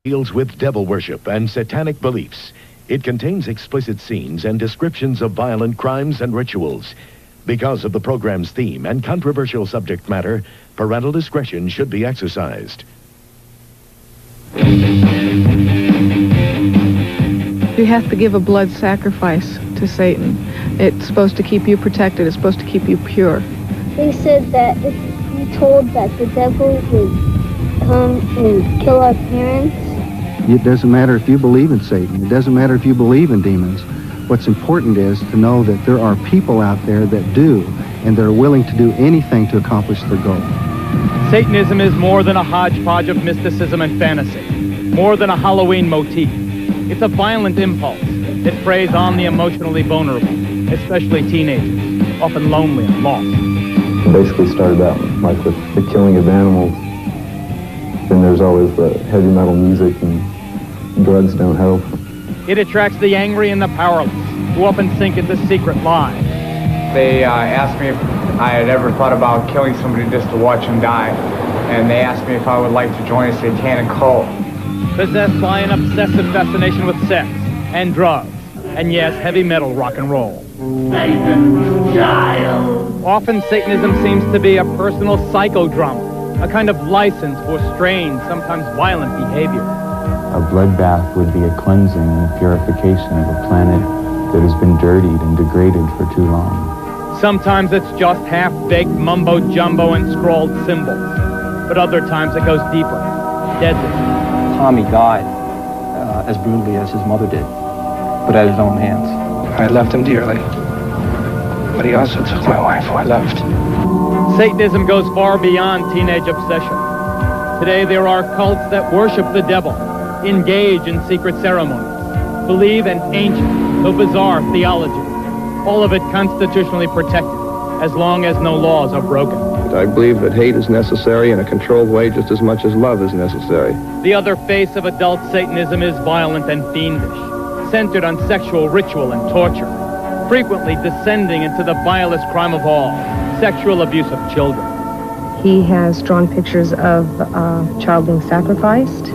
deals with devil worship and satanic beliefs. It contains explicit scenes and descriptions of violent crimes and rituals. Because of the program's theme and controversial subject matter, parental discretion should be exercised. You have to give a blood sacrifice to Satan. It's supposed to keep you protected. It's supposed to keep you pure. They said that if we told that the devil would come and kill our parents. It doesn't matter if you believe in Satan. It doesn't matter if you believe in demons. What's important is to know that there are people out there that do, and they're willing to do anything to accomplish their goal. Satanism is more than a hodgepodge of mysticism and fantasy, more than a Halloween motif. It's a violent impulse that preys on the emotionally vulnerable, especially teenagers, often lonely and lost. It basically started out like with the killing of animals. Then there's always the heavy metal music, and drugs don't help. It attracts the angry and the powerless, who often think it's a secret lie. They asked me if I had ever thought about killing somebody just to watch them die, and they asked me if I would like to join a satanic cult. Possessed by an obsessive fascination with sex and drugs, and yes, heavy metal rock and roll. Satan's child. Often Satanism seems to be a personal psychodrama, a kind of license for strange, sometimes violent behavior. A bloodbath would be a cleansing and purification of a planet that has been dirtied and degraded for too long. Sometimes it's just half-baked mumbo-jumbo and scrawled symbols, but other times it goes deeper, deadly. Tommy died as brutally as his mother did, but at his own hands. I loved him dearly, but he also took my wife who I loved. Satanism goes far beyond teenage obsession. Today there are cults that worship the devil, engage in secret ceremonies, believe in ancient, though bizarre theology, all of it constitutionally protected, as long as no laws are broken. I believe that hate is necessary in a controlled way just as much as love is necessary. The other face of adult Satanism is violent and fiendish, centered on sexual ritual and torture, frequently descending into the vilest crime of all, sexual abuse of children. He has drawn pictures of a child being sacrificed.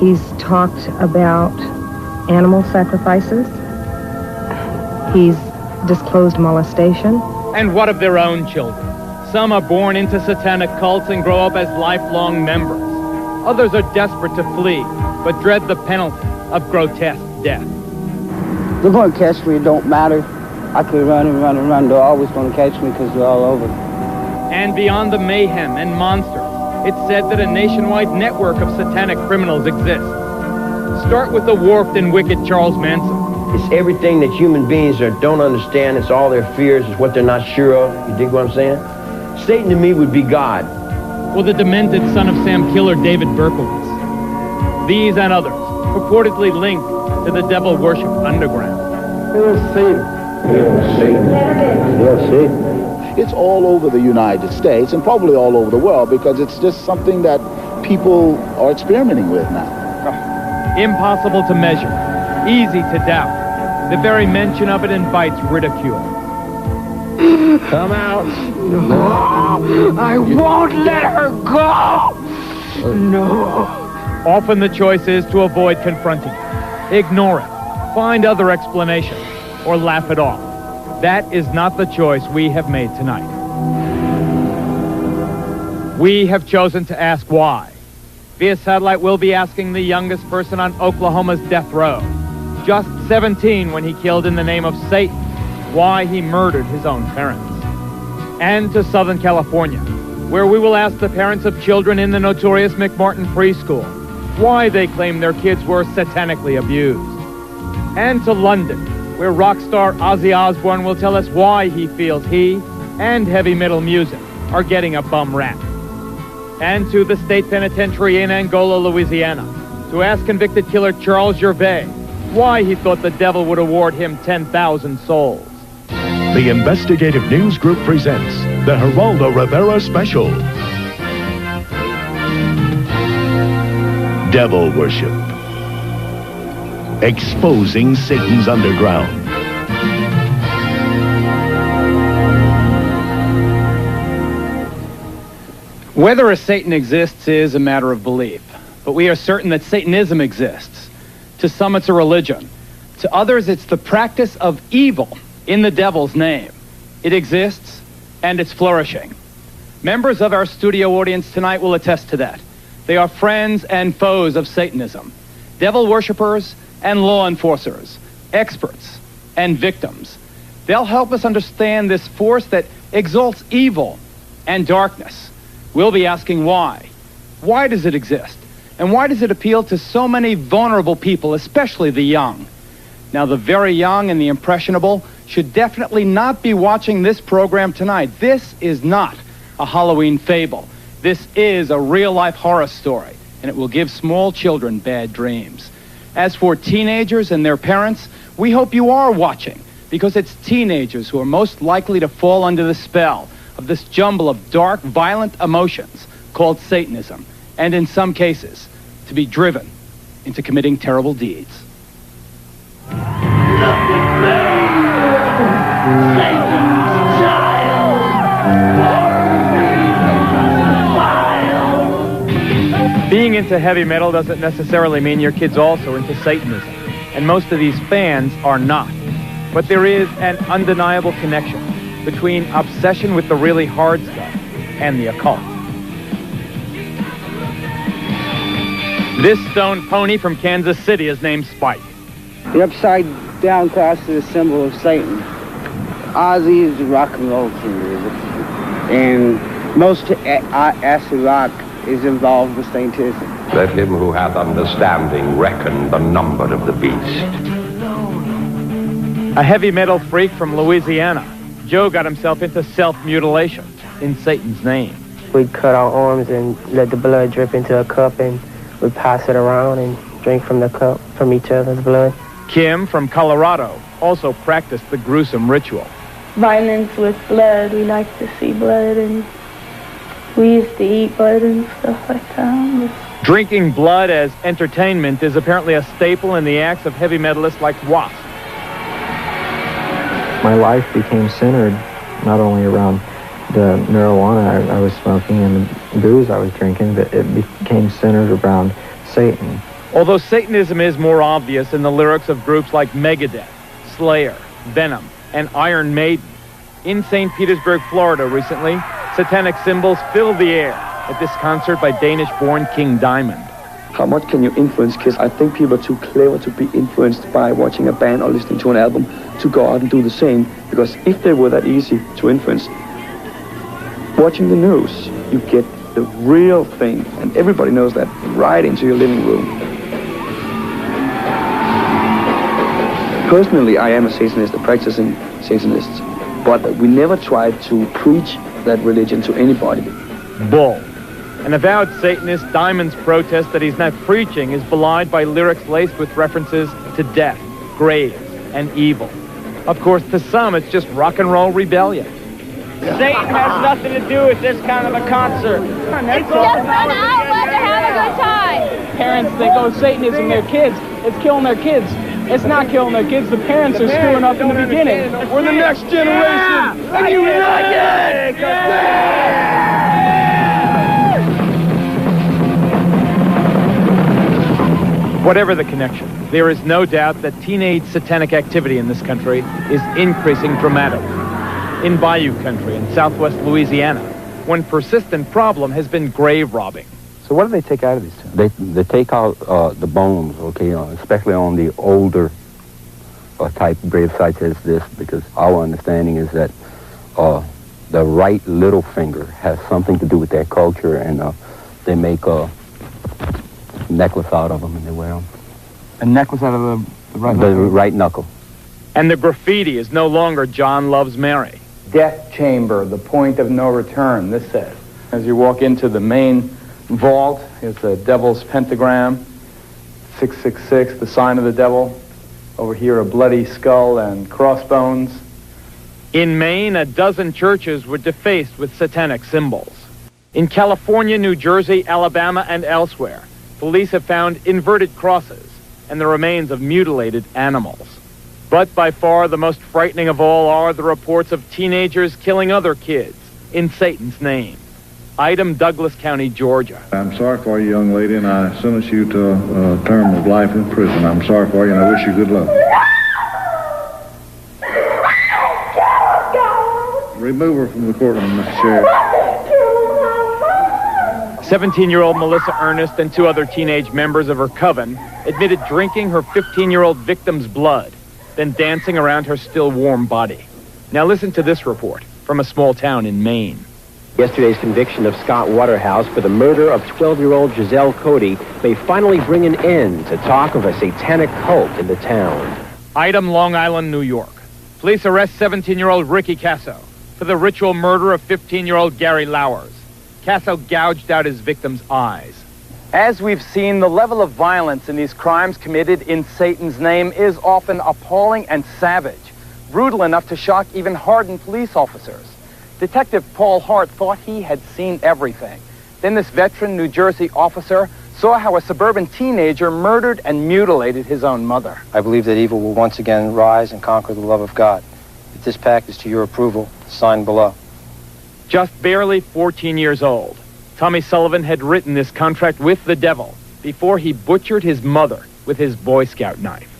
He's talked about animal sacrifices. He's disclosed molestation. And what of their own children? Some are born into satanic cults and grow up as lifelong members. Others are desperate to flee, but dread the penalty of grotesque death. They're going to catch me, it don't matter. I could run and run and run. They're always going to catch me because they're all over. And beyond the mayhem and monsters, it's said that a nationwide network of satanic criminals exists. Start with the warped and wicked Charles Manson. It's everything that human beings don't understand. It's all their fears. It's what they're not sure of. You dig what I'm saying? Satan to me would be God. Or the demented son of Sam killer David Berkowitz. These and others, purportedly linked to the devil worship underground. Here's Satan. Here's Satan. Here's Satan. It's all over the United States and probably all over the world because it's just something that people are experimenting with now. Impossible to measure, easy to doubt. The very mention of it invites ridicule. Come out. No, I won't let her go. No. Often the choice is to avoid confronting it, ignore it, find other explanations, or laugh it off. That is not the choice we have made tonight. We have chosen to ask why. Via satellite, we'll be asking the youngest person on Oklahoma's death row, just 17 when he killed in the name of Satan, why he murdered his own parents. And to Southern California, where we will ask the parents of children in the notorious McMartin preschool why they claim their kids were satanically abused. And to London, where rock star Ozzy Osbourne will tell us why he feels he and heavy metal music are getting a bum rap. And to the state penitentiary in Angola, Louisiana, to ask convicted killer Charles Gervais why he thought the devil would award him 10,000 souls. The Investigative News Group presents the Geraldo Rivera Special. Devil Worship. Exposing Satan's underground. Whether a Satan exists is a matter of belief. but we are certain that Satanism exists. To some, it's a religion. To others, it's the practice of evil in the devil's name. It exists, and it's flourishing. Members of our studio audience tonight will attest to that. They are friends and foes of Satanism, devil worshippers and law enforcers, experts and victims. They'll help us understand this force that exalts evil and darkness. We'll be asking why. Why does it exist? And why does it appeal to so many vulnerable people, especially the young? Now, the very young and the impressionable should definitely not be watching this program tonight. This is not a Halloween fable. This is a real-life horror story, and it will give small children bad dreams. As for teenagers and their parents, we hope you are watching, because it's teenagers who are most likely to fall under the spell of this jumble of dark, violent emotions called Satanism, and in some cases, to be driven into committing terrible deeds. Being into heavy metal doesn't necessarily mean your kid's also into Satanism, and most of these fans are not. But there is an undeniable connection between obsession with the really hard stuff and the occult. This stone pony from Kansas City is named Spike. The upside down cross is a symbol of Satan. Ozzy is a rock and roll singer, and most acid rock is involved with Satanism. Let him who hath understanding reckon the number of the beast. A heavy metal freak from Louisiana, Joe got himself into self-mutilation in Satan's name. We'd cut our arms and let the blood drip into a cup, and we'd pass it around and drink from the cup, from each other's blood. Kim from Colorado also practiced the gruesome ritual. Violence with blood. We like to see blood, and we used to eat blood and stuff like that. Drinking blood as entertainment is apparently a staple in the acts of heavy metalists like Wasp. My life became centered not only around the marijuana I was smoking and the booze I was drinking, but it became centered around Satan. Although Satanism is more obvious in the lyrics of groups like Megadeth, Slayer, Venom, and Iron Maiden, in St. Petersburg, Florida recently, satanic symbols filled the air at this concert by Danish-born King Diamond. How much can you influence kids? I think people are too clever to be influenced by watching a band or listening to an album to go out and do the same, because if they were that easy to influence, watching the news, you get the real thing, and everybody knows that, right into your living room. Personally, I am a Satanist, a practicing Satanist, but we never tried to preach that religion to anybody. Bull. An avowed Satanist, Diamond's protest that he's not preaching is belied by lyrics laced with references to death, graves, and evil. Of course, to some, it's just rock and roll rebellion. Satan has nothing to do with this kind of a concert. It's just an outlet to have a good time. Parents think, oh, Satanism, their kids. It's killing their kids. It's not killing their kids. The parents are screwing up in the beginning. We're the next generation. And you like it! Whatever the connection, there is no doubt that teenage satanic activity in this country is increasing dramatically. In Bayou country in southwest Louisiana, one persistent problem has been grave robbing. So what do they take out of these tombs? They take out the bones, okay, especially on the older type grave sites as this, because our understanding is that the right little finger has something to do with their culture, and they make a necklace out of them and they wear them. A necklace out of the right knuckle? The knuckle? right knuckle. And the graffiti is no longer John Loves Mary. Death chamber, the point of no return, this says. As you walk into the main vault, is the devil's pentagram, 666, the sign of the devil. Over here, a bloody skull and crossbones. In Maine, a dozen churches were defaced with satanic symbols. In California, New Jersey, Alabama, and elsewhere, police have found inverted crosses and the remains of mutilated animals. But by far the most frightening of all are the reports of teenagers killing other kids in Satan's name. Item, Douglas County, Georgia. I'm sorry for you, young lady, and I sentence you to a term of life in prison. I'm sorry for you, and I wish you good luck. Remove her from the courtroom, Mr. Sheriff. 17-year-old Melissa Ernest and two other teenage members of her coven admitted drinking her 15-year-old victim's blood, then dancing around her still warm body. Now listen to this report from a small town in Maine. Yesterday's conviction of Scott Waterhouse for the murder of 12-year-old Giselle Cody may finally bring an end to talk of a satanic cult in the town. Item, Long Island, New York. Police arrest 17-year-old Ricky Casso for the ritual murder of 15-year-old Gary Lowers. Casso gouged out his victim's eyes. As we've seen, the level of violence in these crimes committed in Satan's name is often appalling and savage, brutal enough to shock even hardened police officers. Detective Paul Hart thought he had seen everything. Then this veteran New Jersey officer saw how a suburban teenager murdered and mutilated his own mother. I believe that evil will once again rise and conquer the love of God. If this pact is to your approval, sign below. Just barely 14 years old, Tommy Sullivan had written this contract with the devil before he butchered his mother with his Boy Scout knife.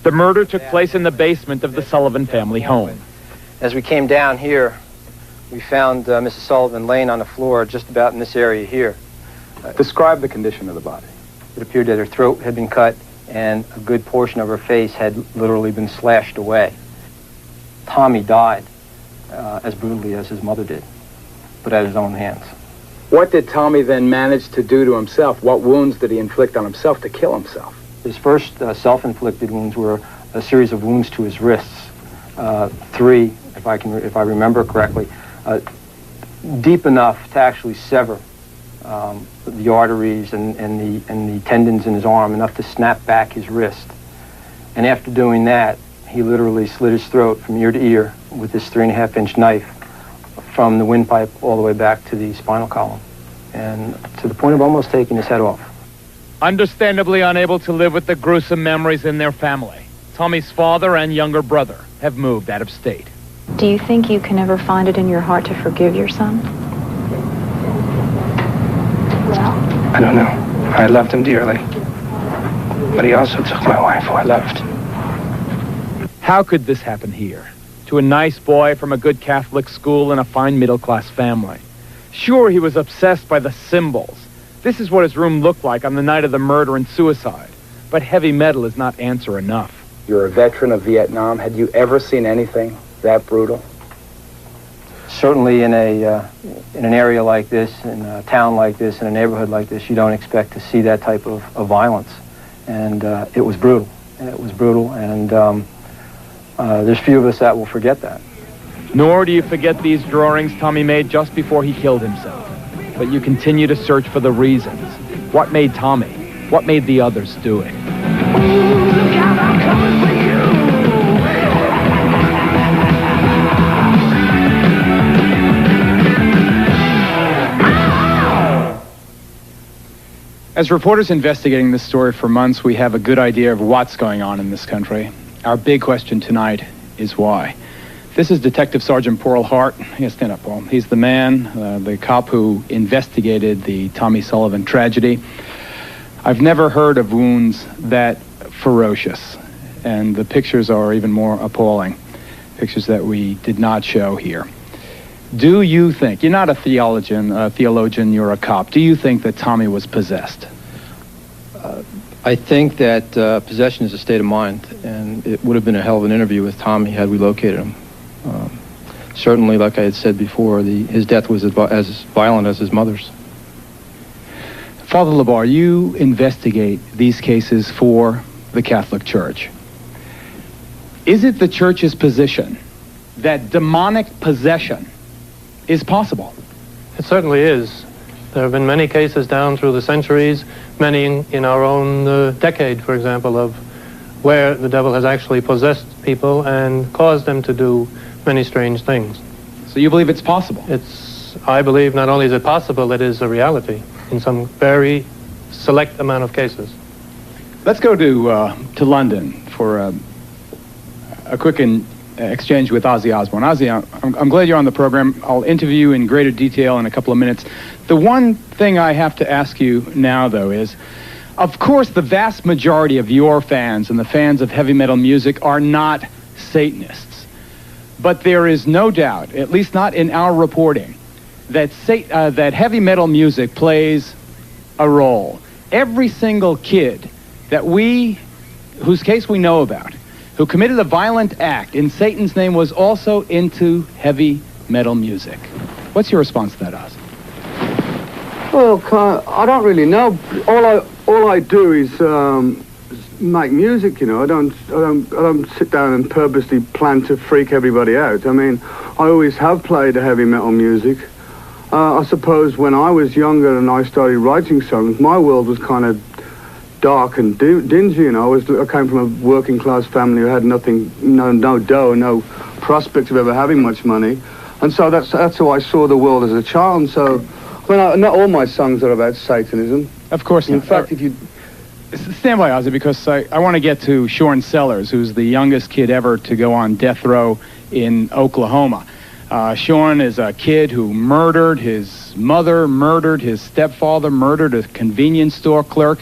The murder took place in the basement of the Sullivan family home. As we came down here, we found Mrs. Sullivan laying on the floor just about in this area here. Describe the condition of the body. It appeared that her throat had been cut and a good portion of her face had literally been slashed away. Tommy died as brutally as his mother did, but at his own hands. What did Tommy then manage to do to himself? What wounds did he inflict on himself to kill himself? His first self-inflicted wounds were a series of wounds to his wrists. 3, if I remember correctly, deep enough to actually sever the arteries and the tendons in his arm, enough to snap back his wrist. And after doing that, he literally slit his throat from ear to ear with this 3.5-inch knife from the windpipe all the way back to the spinal column, and to the point of almost taking his head off. Understandably unable to live with the gruesome memories in their family, Tommy's father and younger brother have moved out of state. Do you think you can ever find it in your heart to forgive your son? I don't know. I loved him dearly. But he also took my wife, who I loved. How could this happen here? To a nice boy from a good Catholic school and a fine middle-class family. Sure, he was obsessed by the symbols. This is what his room looked like on the night of the murder and suicide. But heavy metal is not answer enough. You're a veteran of Vietnam. Had you ever seen anything that brutal? Certainly in an area like this, in a town like this, in a neighborhood like this, you don't expect to see that type of violence. And it was brutal. It was brutal, and there's few of us that will forget that. Nor do you forget these drawings Tommy made just before he killed himself. But you continue to search for the reasons. What made Tommy? What made the others do it? As reporters investigating this story for months, we have a good idea of what's going on in this country. Our big question tonight is why. This is Detective Sergeant Paul Hart. Yes, stand up, Paul. He's the man, the cop who investigated the Tommy Sullivan tragedy. I've never heard of wounds that ferocious, and the pictures are even more appalling. Pictures that we did not show here. Do you think, you're not a theologian, you're a cop, do you think that Tommy was possessed? I think that possession is a state of mind, and it would have been a hell of an interview with Tommy had we located him. Certainly, like I had said before, his death was as violent as his mother's. Father LeBar, you investigate these cases for the Catholic Church. Is it the Church's position that demonic possession is possible? It certainly is. There have been many cases down through the centuries, many in our own decade, for example, of where the devil has actually possessed people and caused them to do many strange things. So you believe it's possible? I believe not only is it possible, it is a reality in some very select amount of cases. Let's go to London for a quick exchange with Ozzy Osbourne. Ozzy, I'm glad you're on the program. I'll interview you in greater detail in a couple of minutes. The one thing I have to ask you now, though, is, of course, the vast majority of your fans and the fans of heavy metal music are not Satanists. But there is no doubt, at least not in our reporting, that that heavy metal music plays a role. Every single kid whose case we know about, who committed a violent act in Satan's name, was also into heavy metal music. What's your response to that, Oz? Well, I don't really know. All I do is make music. You know, I don't sit down and purposely plan to freak everybody out. I mean, I always have played heavy metal music. I suppose when I was younger and I started writing songs, my world was kind of dark and dingy. You know, I came from a working class family who had nothing, no dough, no prospect of ever having much money, and so that's how I saw the world as a child. And so, I mean, not all my songs are about Satanism. Of course not. In fact, if you stand by, Ozzy, because I want to get to Sean Sellers, who's the youngest kid ever to go on death row in Oklahoma. Sean is a kid who murdered his mother, murdered his stepfather, murdered a convenience store clerk.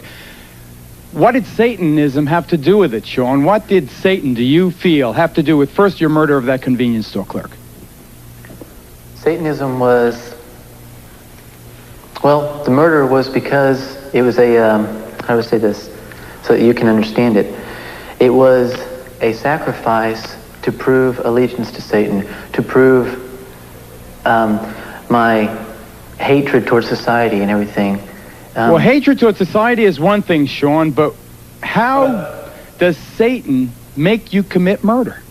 What did Satanism have to do with it, Sean? What did Satan, do you feel, have to do with, first, your murder of that convenience store clerk? Satanism was, well, the murder was because it was a, how do I say this so that you can understand it? It was a sacrifice to prove allegiance to Satan, to prove my hatred towards society and everything. Well, hatred towards society is one thing, Sean, but how does Satan make you commit murder?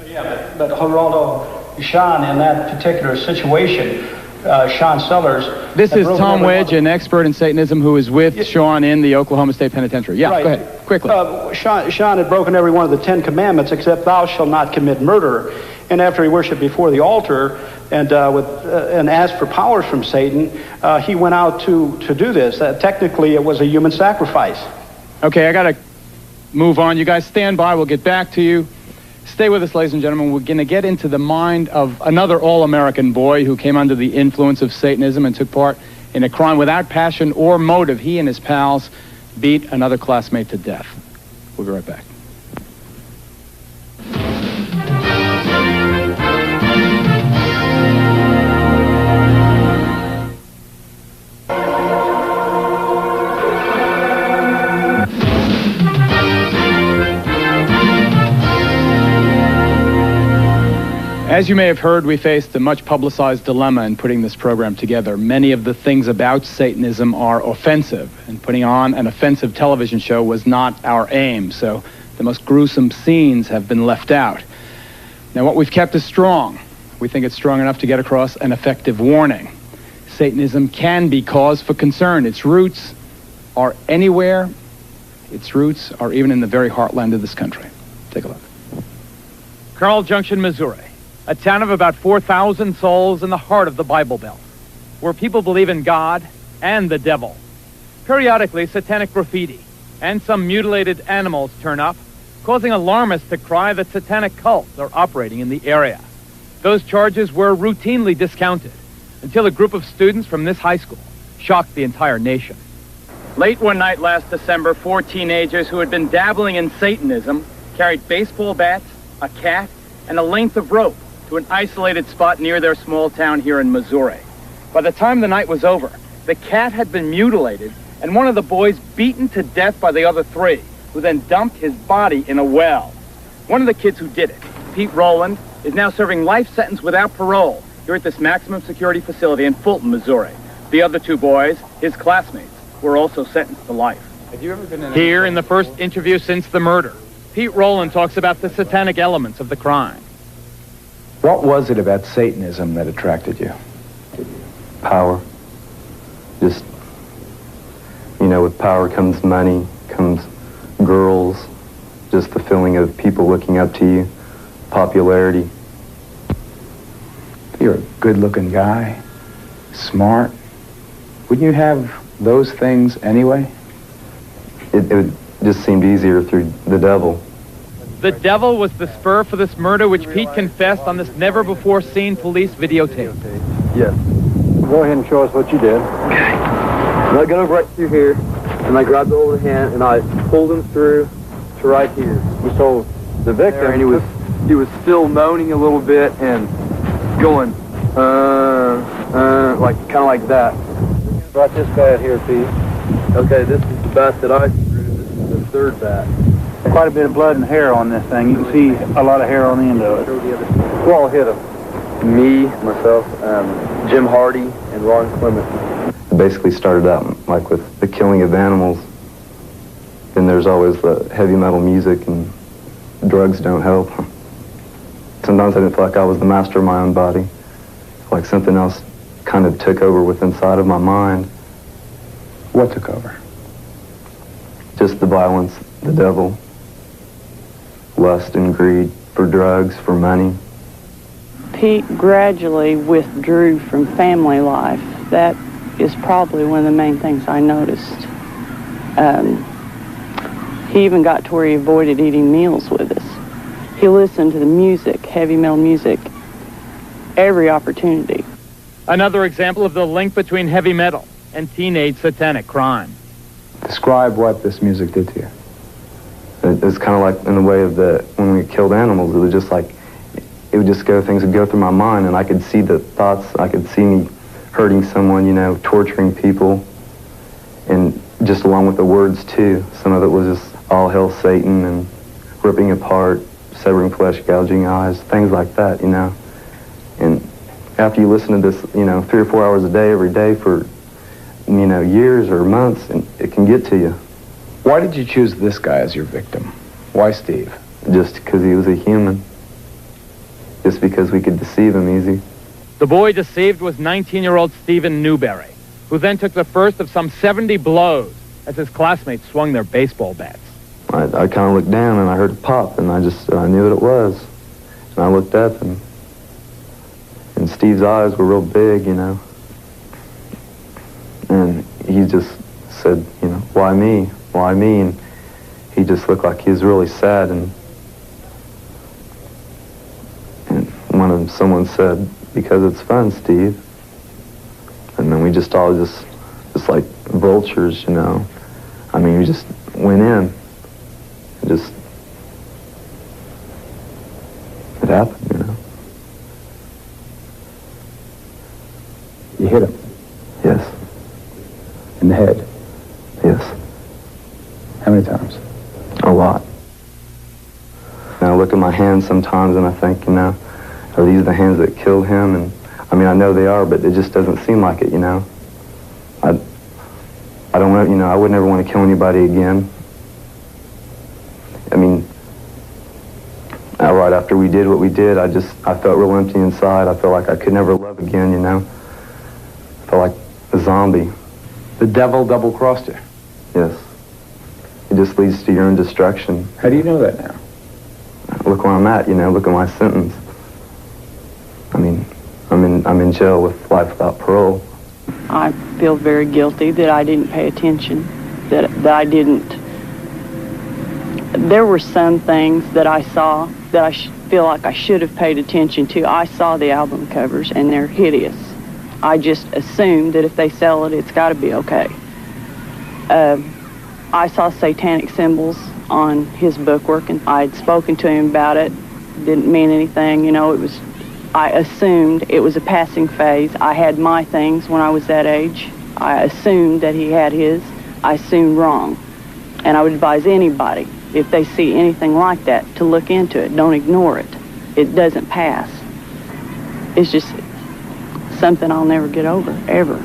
Yeah, but Geraldo, Sean, in that particular situation, Sean Sellers... This is Tom Wedge, an expert in Satanism, who is with Sean in the Oklahoma State Penitentiary. Yeah, right. Go ahead, quickly. Sean had broken every one of the 10 commandments except thou shalt not commit murder. And after he worshiped before the altar and asked for powers from Satan, he went out to do this. Technically, it was a human sacrifice. Okay, I got to move on. You guys stand by. We'll get back to you. Stay with us, ladies and gentlemen. We're going to get into the mind of another all-American boy who came under the influence of Satanism and took part in a crime without passion or motive. He and his pals beat another classmate to death. We'll be right back. As you may have heard, we faced a much publicized dilemma in putting this program together. Many of the things about Satanism are offensive, and putting on an offensive television show was not our aim, so the most gruesome scenes have been left out. Now, what we've kept is strong. We think it's strong enough to get across an effective warning. Satanism can be cause for concern. Its roots are anywhere. Its roots are even in the very heartland of this country. Take a look. Carl Junction, Missouri. A town of about 4,000 souls in the heart of the Bible Belt, where people believe in God and the devil. Periodically, satanic graffiti and some mutilated animals turn up, causing alarmists to cry that satanic cults are operating in the area. Those charges were routinely discounted until a group of students from this high school shocked the entire nation. Late one night last December, 4 teenagers who had been dabbling in Satanism carried baseball bats, a cat, and a length of rope to an isolated spot near their small town here in Missouri. By the time the night was over, the cat had been mutilated and one of the boys beaten to death by the other 3, who then dumped his body in a well. One of the kids who did it, Pete Rowland, is now serving life sentence without parole here at this maximum security facility in Fulton, Missouri. The other 2 boys, his classmates, were also sentenced to life. Have you ever been Here in the first interview since the murder, Pete Rowland talks about the satanic elements of the crime. What was it about Satanism that attracted you? Power. Just, you know, with power comes money, comes girls, just the feeling of people looking up to you, popularity. You're a good-looking guy, smart. Wouldn't you have those things anyway? It just seemed easier through the devil. The devil was the spur for this murder, which Pete confessed on this never-before-seen police videotape. Yes. Go ahead and show us what you did. Okay. And I got over right through here, and I grabbed hold of the hand, and I pulled him through to right here. So the victim, and he was still moaning a little bit and going, like kind of like that. Brought this bat here, Pete. Okay, this is the bat that I threw. This is the third bat. Quite a bit of blood and hair on this thing. You can see a lot of hair on the end of it. Who all hit him? Me, myself, Jim Hardy, and Ron Clement. It basically started out like with the killing of animals. Then there's always the heavy metal music, and drugs don't help. Sometimes I didn't feel like I was the master of my own body. Like something else kind of took over with inside of my mind. What took over? Just the violence, the devil, lust and greed for drugs, for money. Pete gradually withdrew from family life. That is probably one of the main things I noticed. He even got to where he avoided eating meals with us. He listened to the music, heavy metal music, every opportunity. Another example of the link between heavy metal and teenage satanic crime. Describe what this music did to you. It was kind of like in the way of when we killed animals, it was just like, it would just things would go through my mind, and I could see the thoughts, I could see me hurting someone, you know, torturing people, and just along with the words too. Some of it was just all hail Satan and ripping apart, severing flesh, gouging eyes, things like that, you know. And after you listen to this, you know, 3 or 4 hours a day, every day for, you know, years or months, and it can get to you. Why did you choose this guy as your victim? Why Steve? Just because he was a human. Just because we could deceive him easy. The boy deceived was 19-year-old Stephen Newberry, who then took the first of some 70 blows as his classmates swung their baseball bats. I kind of looked down and I heard a pop, and I knew what it was. And I looked up, and Steve's eyes were real big, you know. And he just said, you know, why me? Why me? And he just looked like he was really sad, and someone said, because it's fun, Steve. And then we just all just like vultures, you know. I mean, we just went in. It happened, you know. You hit him? Yes. In the head? Yes. How many times? A lot. And I look at my hands sometimes and I think, you know, are these the hands that killed him? And I mean, I know they are, but it just doesn't seem like it, you know. I don't want, you know, I would never want to kill anybody again. I mean, right after we did what we did, I felt real empty inside. I felt like I could never love again, you know. I felt like a zombie. The devil double-crossed you? Yes. It just leads to your own destruction. How do you know that now? Look where I'm at, you know, look at my sentence. I mean, I'm in jail with life without parole. I feel very guilty that I didn't pay attention, that I didn't. There were some things that I saw that I feel like I should have paid attention to. I saw the album covers, and they're hideous. I just assumed that if they sell it, it's got to be okay. I saw satanic symbols on his bookwork, and I had spoken to him about it. Didn't mean anything, you know. I assumed it was a passing phase. I had my things when I was that age. I assumed that he had his. I assumed wrong. And I would advise anybody, if they see anything like that, to look into it. Don't ignore it. It doesn't pass. It's just something I'll never get over, ever.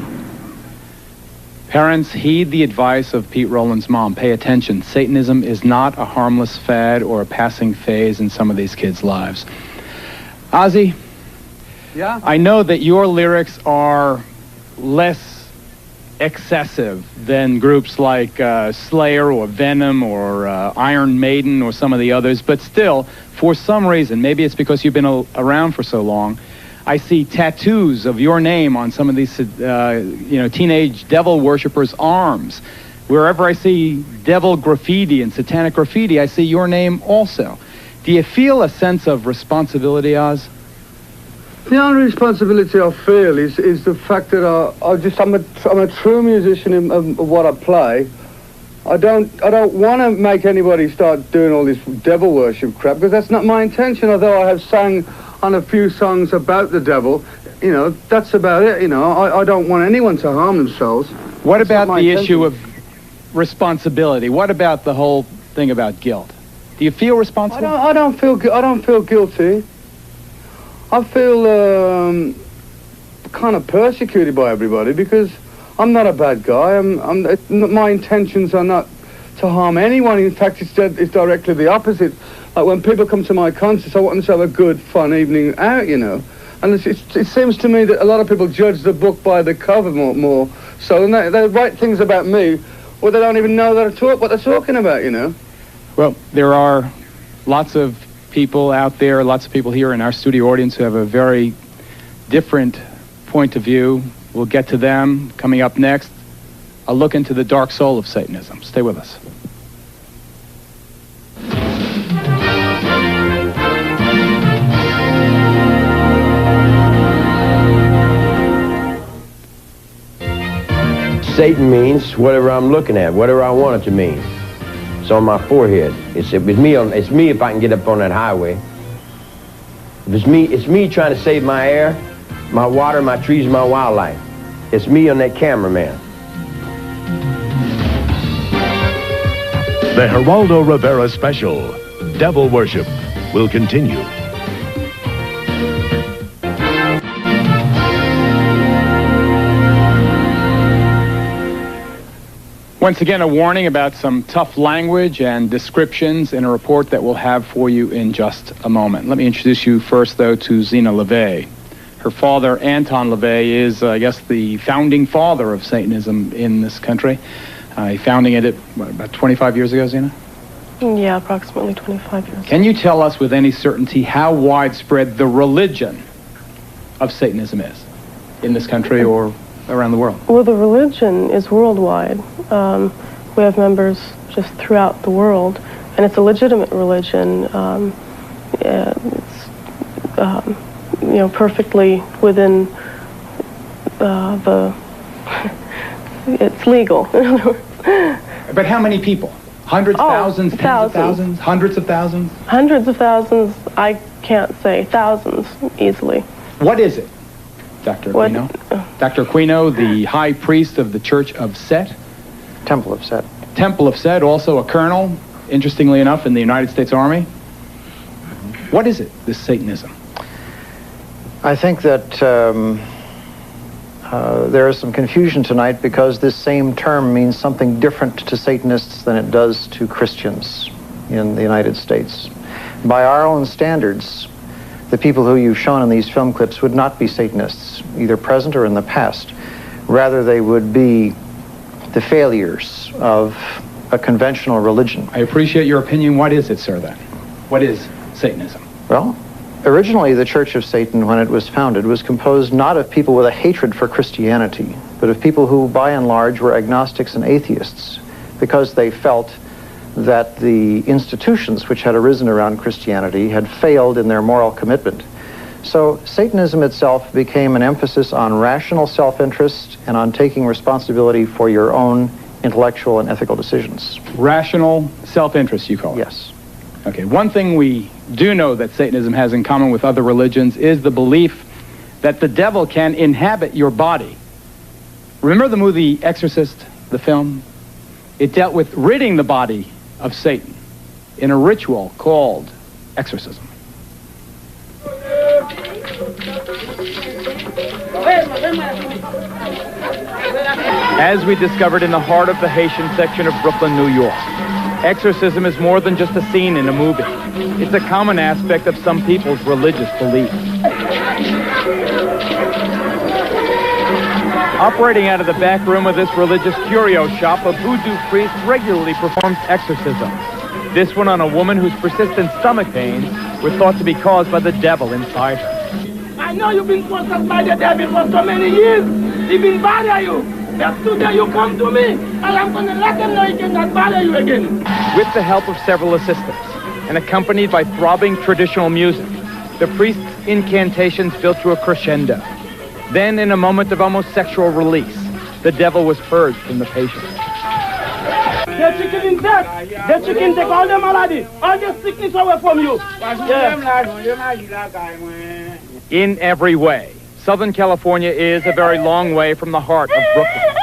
Parents, heed the advice of Pete Rowland's mom. Pay attention. Satanism is not a harmless fad or a passing phase in some of these kids' lives. Ozzy? Yeah? I know that your lyrics are less excessive than groups like Slayer or Venom or Iron Maiden or some of the others, but still, for some reason, maybe it's because you've been around for so long, I see tattoos of your name on some of these, teenage devil worshippers' arms. Wherever I see devil graffiti and satanic graffiti, I see your name also. Do you feel a sense of responsibility, Oz? The only responsibility I feel is the fact that I'm a true musician of what I play. I don't want to make anybody start doing all this devil worship crap, because that's not my intention. Although I have sang on a few songs about the devil, you know, that's about it. You know, I don't want anyone to harm themselves. What about the issue of responsibility? What about the whole thing about guilt? Do you feel responsible? I don't feel guilty. I feel kind of persecuted by everybody because I'm not a bad guy. My intentions are not to harm anyone. In fact, it's directly the opposite. Like when people come to my concerts, I want them to have a good, fun evening out, you know. And it seems to me that a lot of people judge the book by the cover more so, and they write things about me, or they don't even know what they're talking about, you know. Well, there are lots of people out there, lots of people here in our studio audience who have a very different point of view. We'll get to them coming up next. A look into the dark soul of Satanism. Stay with us. Satan means whatever I'm looking at, whatever I want it to mean. It's on my forehead. It's me if I can get up on that highway. If it's me trying to save my air, my water, my trees, my wildlife. It's me on that cameraman. The Geraldo Rivera special, Devil Worship, will continue. Once again, a warning about some tough language and descriptions in a report that we'll have for you in just a moment. Let me introduce you first, though, to Zeena LaVey. Her father, Anton LaVey, is, I guess, the founding father of Satanism in this country. Founding it about 25 years ago, Zeena? Yeah, approximately 25 years. Can you tell us with any certainty how widespread the religion of Satanism is in this country or around the world? Well, the religion is worldwide. We have members just throughout the world, and it's a legitimate religion. It's perfectly within it's legal. But how many people? Hundreds, thousands, tens of thousands, hundreds of thousands? Hundreds of thousands, I can't say. Thousands, easily. What is it, Dr. Aquino? Dr. Aquino, the high priest of the Church of Set? Temple of Set. Temple of Set, also a colonel, interestingly enough, in the United States Army. What is it, this Satanism? I think that there is some confusion tonight because this same term means something different to Satanists than it does to Christians in the United States. By our own standards, the people who you've shown in these film clips would not be Satanists, either present or in the past. Rather, they would be the failures of a conventional religion. I appreciate your opinion. What is it, sir, then? What is Satanism? Well, originally the Church of Satan, when it was founded, was composed not of people with a hatred for Christianity, but of people who, by and large, were agnostics and atheists, because they felt that the institutions which had arisen around Christianity had failed in their moral commitment. So Satanism itself became an emphasis on rational self-interest and on taking responsibility for your own intellectual and ethical decisions. Rational self-interest, you call it? Yes. Okay, one thing we do know that Satanism has in common with other religions is the belief that the devil can inhabit your body. Remember the movie Exorcist, the film? It dealt with ridding the body of Satan in a ritual called exorcism. As we discovered in the heart of the Haitian section of Brooklyn, New York, exorcism is more than just a scene in a movie. It's a common aspect of some people's religious beliefs. Operating out of the back room of this religious curio shop, a voodoo priest regularly performs exorcisms. This one on a woman whose persistent stomach pains were thought to be caused by the devil inside her. I know you've been possessed by the devil for so many years. He been bother you. But today you come to me, and I'm going to let them know he cannot bother you again. With the help of several assistants, and accompanied by throbbing traditional music, the priest's incantations built to a crescendo. Then, in a moment of almost sexual release, the devil was purged from the patient. The chicken intact. The chicken take all the malady, all the sickness away from you. In every way, Southern California is a very long way from the heart of Brooklyn.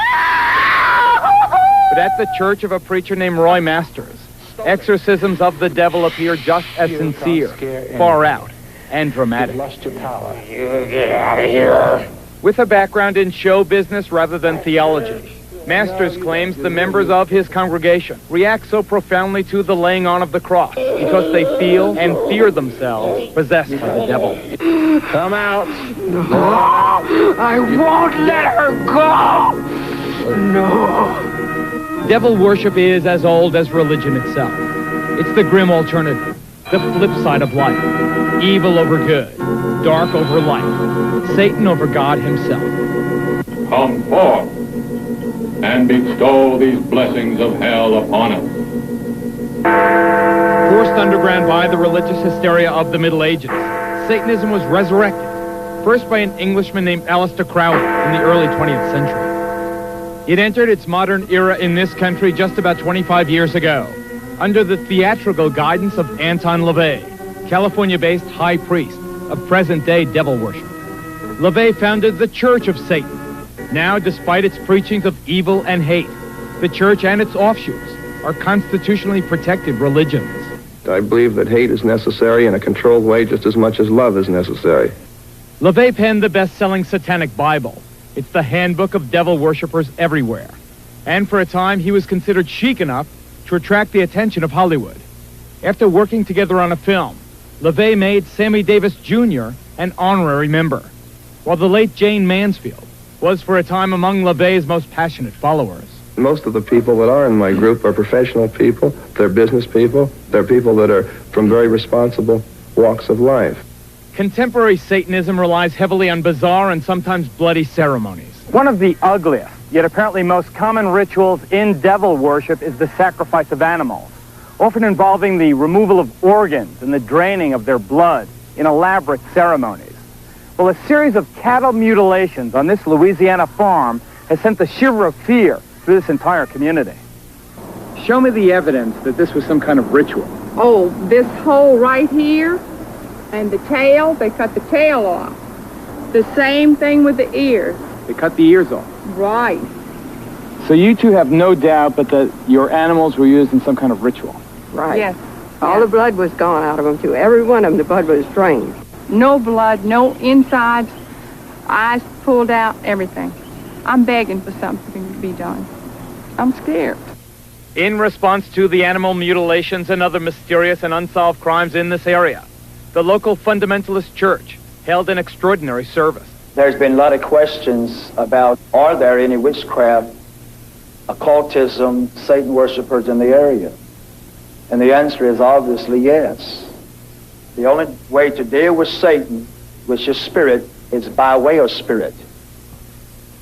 But at the church of a preacher named Roy Masters, exorcisms of the devil appear just as sincere, far out, and dramatic. With a background in show business rather than theology, Masters claims the members of his congregation react so profoundly to the laying on of the cross because they feel and fear themselves possessed by the devil. Come out. No, I won't let her go. No. Devil worship is as old as religion itself. It's the grim alternative, the flip side of life. Evil over good, dark over light, Satan over God himself. Come forth and bestow these blessings of hell upon us. Forced underground by the religious hysteria of the Middle Ages, Satanism was resurrected, first by an Englishman named Aleister Crowley in the early 20th century. It entered its modern era in this country just about 25 years ago, under the theatrical guidance of Anton LaVey, California-based high priest of present-day devil worship. LaVey founded the Church of Satan. Now, despite its preachings of evil and hate, the church and its offshoots are constitutionally protected religions. I believe that hate is necessary in a controlled way just as much as love is necessary. LaVey penned the best-selling Satanic Bible. It's the handbook of devil worshippers everywhere. And for a time, he was considered chic enough to attract the attention of Hollywood. After working together on a film, LaVey made Sammy Davis Jr. an honorary member, while the late Jane Mansfield was for a time among LaVey's most passionate followers. Most of the people that are in my group are professional people, they're business people, they're people that are from very responsible walks of life. Contemporary Satanism relies heavily on bizarre and sometimes bloody ceremonies. One of the ugliest, yet apparently most common rituals in devil worship is the sacrifice of animals, often involving the removal of organs and the draining of their blood in elaborate ceremonies. Well, a series of cattle mutilations on this Louisiana farm has sent the shiver of fear through this entire community. Show me the evidence that this was some kind of ritual. Oh, this hole right here, and the tail, they cut the tail off. The same thing with the ears. They cut the ears off. Right. So you two have no doubt but that your animals were used in some kind of ritual. Right. Yes. All the blood was gone out of them, too. Every one of them, the blood was drained. No blood, no insides, eyes pulled out, everything. I'm begging for something to be done. I'm scared. In response to the animal mutilations and other mysterious and unsolved crimes in this area, the local fundamentalist church held an extraordinary service. There's been a lot of questions about, are there any witchcraft, occultism, Satan worshipers in the area? And the answer is obviously yes. The only way to deal with Satan, which is spirit, is by way of spirit.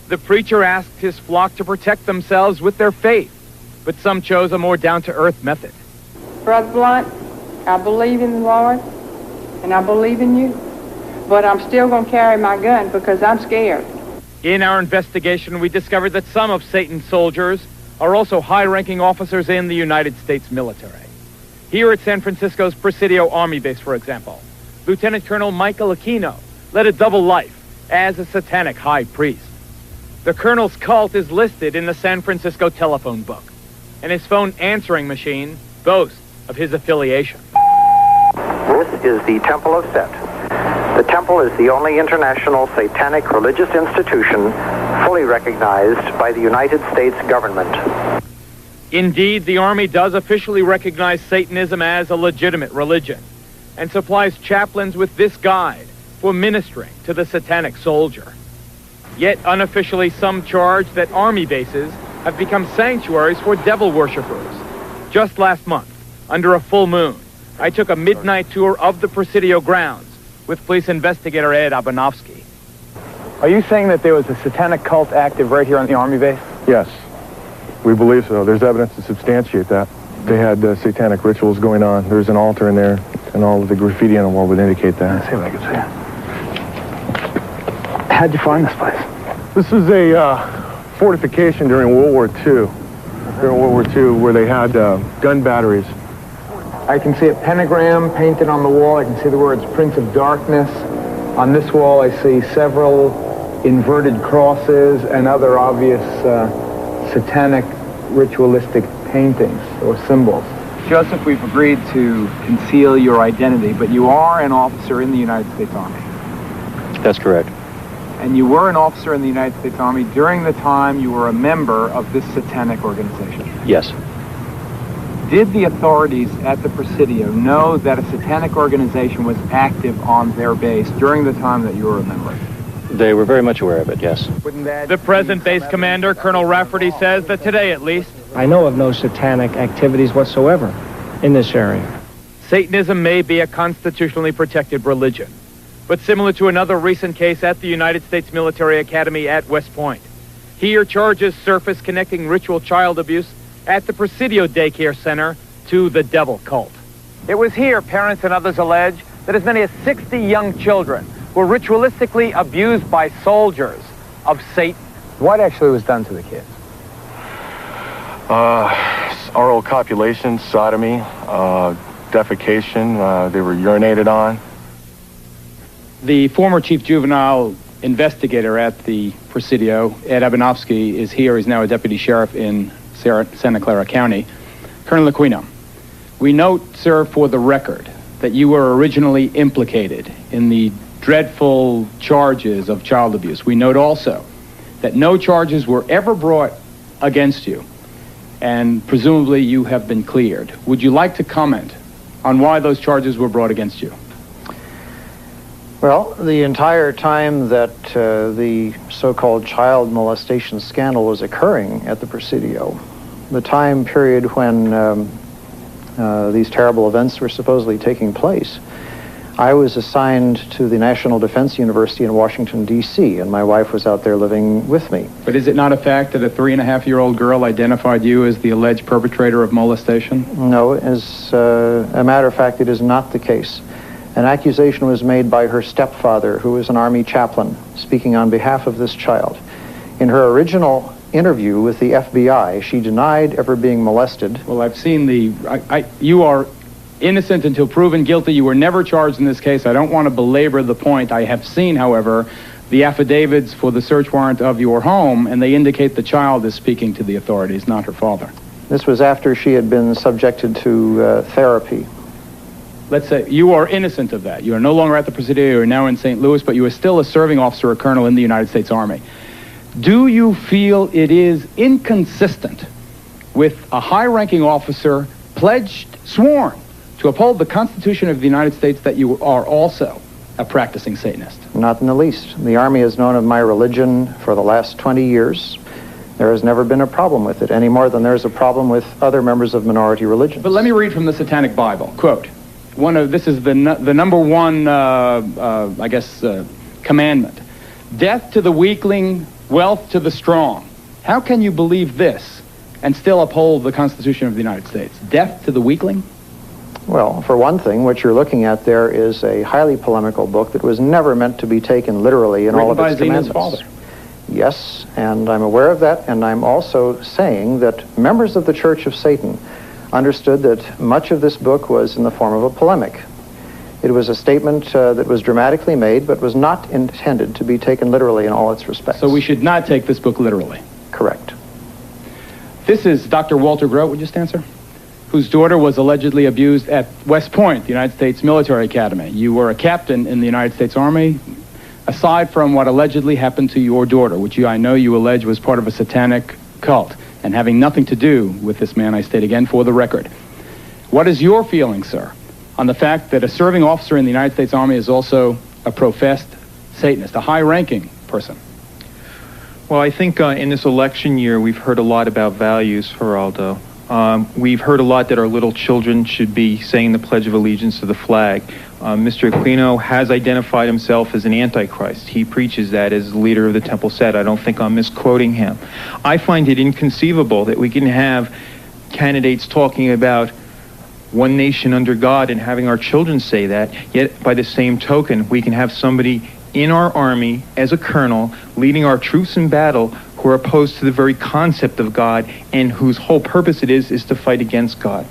The preacher asked his flock to protect themselves with their faith, but some chose a more down-to-earth method. Brother Blunt, I believe in the Lord, and I believe in you, but I'm still going to carry my gun because I'm scared. In our investigation, we discovered that some of Satan's soldiers are also high-ranking officers in the United States military. Here at San Francisco's Presidio Army Base, for example, Lieutenant Colonel Michael Aquino led a double life as a satanic high priest. The colonel's cult is listed in the San Francisco telephone book, and his phone answering machine boasts of his affiliation. This is the Temple of Set. The temple is the only international satanic religious institution fully recognized by the United States government. Indeed, the Army does officially recognize Satanism as a legitimate religion and supplies chaplains with this guide for ministering to the satanic soldier. Yet unofficially, some charge that Army bases have become sanctuaries for devil worshippers. Just last month, under a full moon, I took a midnight tour of the Presidio grounds with police investigator Ed Abanovsky. Are you saying that there was a satanic cult active right here on the Army base? Yes, we believe so. There's evidence to substantiate that. they had satanic rituals going on. There's an altar in there, and all of the graffiti on the wall would indicate that. Let's see if I can see it. How'd you find this place? This is a fortification during World War II. During World War II, where they had gun batteries. I can see a pentagram painted on the wall. I can see the words Prince of Darkness. On this wall, I see several inverted crosses and other obvious satanic ritualistic paintings or symbols. Joseph, we've agreed to conceal your identity, but you are an officer in the United States Army. That's correct. And you were an officer in the United States Army during the time you were a member of this satanic organization. Yes. Did the authorities at the Presidio know that a satanic organization was active on their base during the time that you were a member? They were very much aware of it, yes. The present base commander, Colonel Rafferty, says that today, at least, I know of no satanic activities whatsoever in this area. Satanism may be a constitutionally protected religion, but similar to another recent case at the United States Military Academy at West Point. Here, charges surface connecting ritual child abuse at the Presidio Daycare Center to the devil cult. It was here, parents and others allege, that as many as 60 young children were ritualistically abused by soldiers of Satan. What actually was done to the kids? Oral copulation, sodomy, defecation. They were urinated on. The former chief juvenile investigator at the Presidio, Ed Abanofsky, is here. He's now a deputy sheriff in Santa Clara County. Colonel Aquino, we note, sir, for the record, that you were originally implicated in the dreadful charges of child abuse. We note also that no charges were ever brought against you, and presumably you have been cleared. Would you like to comment on why those charges were brought against you? Well, the entire time that the so-called child molestation scandal was occurring at the Presidio, the time period when these terrible events were supposedly taking place, I was assigned to the National Defense University in Washington, D.C., and my wife was out there living with me. But is it not a fact that a 3.5-year-old girl identified you as the alleged perpetrator of molestation? No, as a matter of fact, it is not the case. An accusation was made by her stepfather, who was an Army chaplain, speaking on behalf of this child. In her original interview with the FBI, she denied ever being molested. Well, I've seen you are innocent until proven guilty. You were never charged in this case. I don't want to belabor the point. I have seen, however, the affidavits for the search warrant of your home, and they indicate the child is speaking to the authorities, not her father. This was after she had been subjected to therapy. Let's say you are innocent of that. You are no longer at the Presidio. You are now in St. Louis, but you are still a serving officer or colonel in the United States Army. Do you feel it is inconsistent with a high-ranking officer sworn to uphold the Constitution of the United States that you are also a practicing Satanist? Not in the least. The Army has known of my religion for the last 20 years. There has never been a problem with it, any more than there's a problem with other members of minority religions. But let me read from the Satanic Bible. Quote, this is the number one, commandment. Death to the weakling, wealth to the strong. How can you believe this and still uphold the Constitution of the United States? Death to the weakling? Well, for one thing, what you're looking at there is a highly polemical book that was never meant to be taken literally in all of its commandments. Father. Yes, and I'm aware of that, and I'm also saying that members of the Church of Satan understood that much of this book was in the form of a polemic. It was a statement that was dramatically made, but was not intended to be taken literally in all its respects. So we should not take this book literally? Correct. This is Dr. Walter Grote, would you stand, sir? Whose daughter was allegedly abused at West Point, the United States Military Academy. You were a captain in the United States Army. Aside from what allegedly happened to your daughter, which I know you allege was part of a satanic cult, and having nothing to do with this man, I state again for the record. What is your feeling, sir, on the fact that a serving officer in the United States Army is also a professed Satanist, a high-ranking person? Well, I think in this election year, we've heard a lot about values, Geraldo. We've heard a lot that our little children should be saying the Pledge of Allegiance to the flag. Mr. Aquino has identified himself as an antichrist. He preaches that as the leader of the Temple Set. I don't think I'm misquoting him. I find it inconceivable that we can have candidates talking about one nation under God and having our children say that, yet by the same token, we can have somebody in our army as a colonel leading our troops in battle who are opposed to the very concept of God and whose whole purpose it is to fight against God.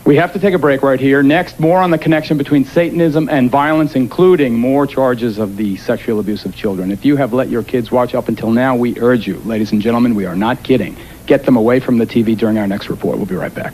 We have to take a break right here. Next, more on the connection between Satanism and violence, including more charges of the sexual abuse of children. If you have let your kids watch up until now, we urge you, ladies and gentlemen, we are not kidding. Get them away from the TV during our next report. We'll be right back.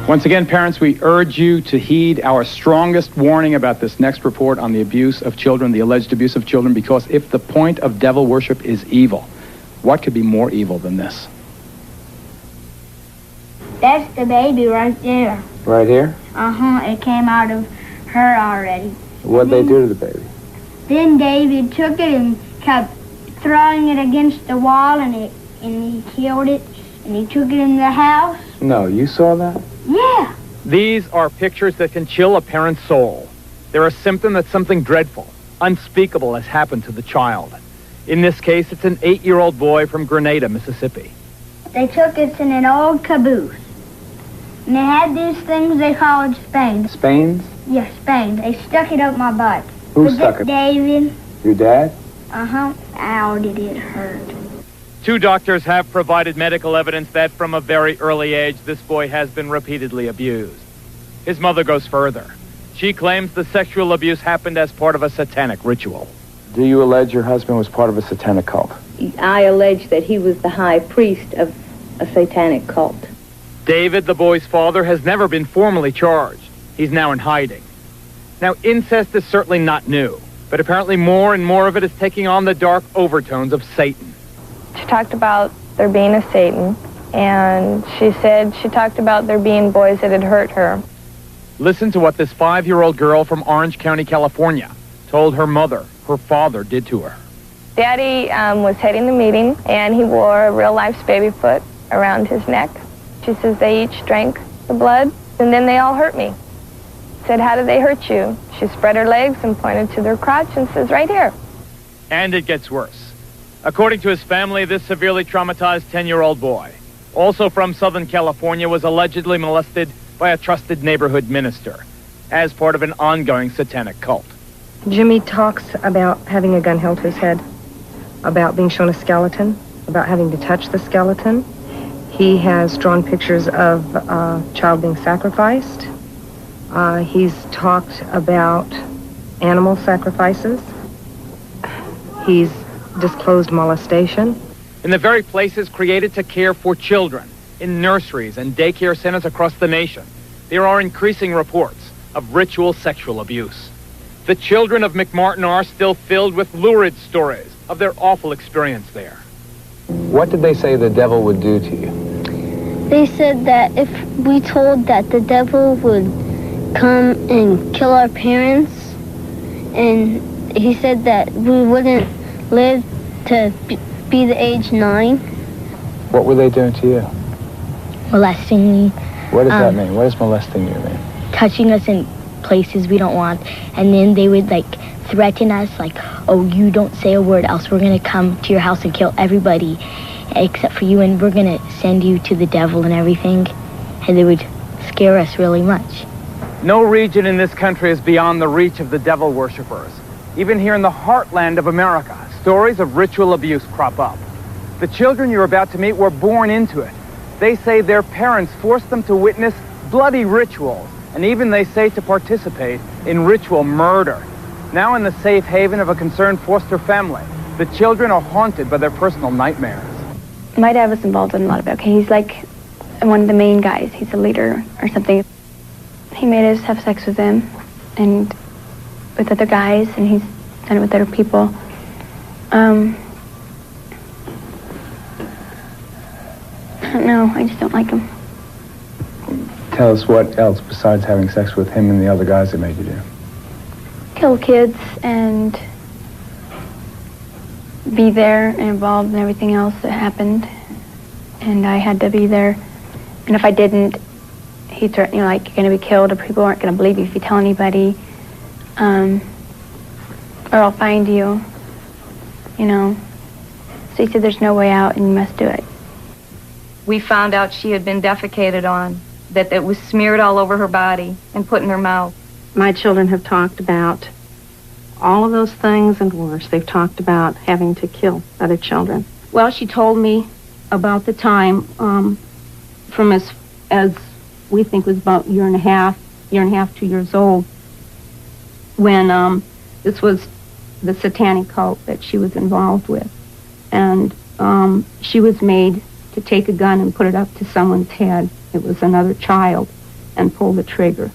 Once again, parents, we urge you to heed our strongest warning about this next report on the abuse of children, the alleged abuse of children, because if the point of devil worship is evil, what could be more evil than this? That's the baby right there. Right here? Uh-huh, it came out of her already. What'd they do to the baby? Then David took it and kept throwing it against the wall, and he killed it, and he took it in the house. No, you saw that? Yeah. These are pictures that can chill a parent's soul. They're a symptom that something dreadful, unspeakable has happened to the child. In this case, it's an 8-year-old boy from Grenada, Mississippi. They took us in an old caboose. And they had these things they called Spains. Spains? Yes, Spains. They stuck it up my butt. Who stuck it? David. Your dad? Uh-huh. Ow, did it hurt. 2 doctors have provided medical evidence that from a very early age, this boy has been repeatedly abused. His mother goes further. She claims the sexual abuse happened as part of a satanic ritual. Do you allege your husband was part of a satanic cult? I allege that he was the high priest of a satanic cult. David, the boy's father, has never been formally charged. He's now in hiding. Now, incest is certainly not new, but apparently more and more of it is taking on the dark overtones of Satan. She talked about there being a Satan, and she talked about there being boys that had hurt her. Listen to what this 5-year-old girl from Orange County, California, told her mother her father did to her. Daddy was heading the meeting, and he wore a real-life baby foot around his neck. She says they each drank the blood, and then they all hurt me. Said, how did they hurt you? She spread her legs and pointed to their crotch and says, right here. And it gets worse. According to his family, this severely traumatized 10-year-old boy, also from Southern California, was allegedly molested by a trusted neighborhood minister as part of an ongoing satanic cult. Jimmy talks about having a gun held to his head, about being shown a skeleton, about having to touch the skeleton. He has drawn pictures of a child being sacrificed. He's talked about animal sacrifices. He's disclosed molestation. In the very places created to care for children, in nurseries and daycare centers across the nation, there are increasing reports of ritual sexual abuse. The children of McMartin are still filled with lurid stories of their awful experience there. What did they say the devil would do to you? They said that if we told that the devil would come and kill our parents, and he said that we wouldn't live to be the age 9. What were they doing to you? Molesting me. What does that mean? What does molesting you mean? Touching us in places we don't want. And then they would, threaten us, oh, you don't say a word, else we're going to come to your house and kill everybody except for you, and we're going to send you to the devil and everything. And they would scare us really much. No region in this country is beyond the reach of the devil worshippers. Even here in the heartland of America, stories of ritual abuse crop up. The children you're about to meet were born into it. They say their parents forced them to witness bloody rituals, and even they say to participate in ritual murder. Now in the safe haven of a concerned foster family, the children are haunted by their personal nightmares. My dad was involved in a lot of it. Okay, he's like one of the main guys. He's a leader or something. He made us have sex with him and with other guys, and he's done it with other people. I don't know. I just don't like him. Tell us what else besides having sex with him and the other guys that made you do. kill kids and be there and involved in everything else that happened. And I had to be there. And if I didn't, he threatened, you know, like, you're going to be killed, or people aren't going to believe you if you tell anybody. Or I'll find you, you know. So he said there's no way out and you must do it. We found out she had been defecated on, that it was smeared all over her body and put in her mouth. My children have talked about all of those things and worse. They've talked about having to kill other children. Well, she told me about the time from as we think was about a year and a half, 2 years old, when this was the Satanic cult that she was involved with. And she was made to take a gun and put it up to someone's head. It was another child, and pull the trigger.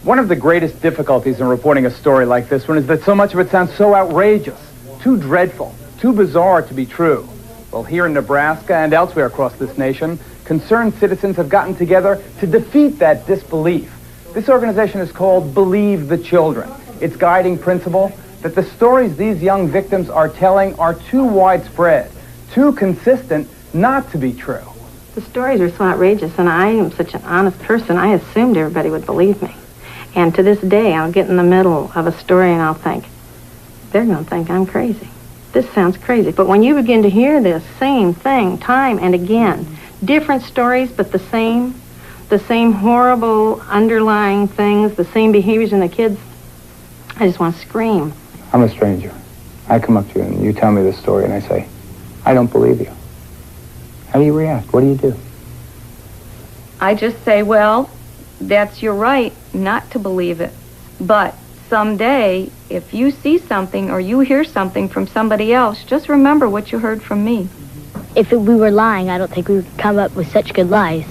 One of the greatest difficulties in reporting a story like this one is that so much of it sounds so outrageous, too dreadful, too bizarre to be true. Well, here in Nebraska and elsewhere across this nation, concerned citizens have gotten together to defeat that disbelief. This organization is called Believe the Children. Its guiding principle, that the stories these young victims are telling are too widespread, too consistent not to be true. The stories are so outrageous, and I am such an honest person, I assumed everybody would believe me. And to this day, I'll get in the middle of a story and I'll think, they're going to think I'm crazy. This sounds crazy. But when you begin to hear this same thing time and again, different stories, but the same horrible underlying things, the same behaviors in the kids, I just want to scream. I'm a stranger. I come up to you and you tell me this story and I say, I don't believe you. How do you react? What do you do? I just say, well, that's your right not to believe it. But someday, if you see something or you hear something from somebody else, just remember what you heard from me. If we were lying, I don't think we would come up with such good lies.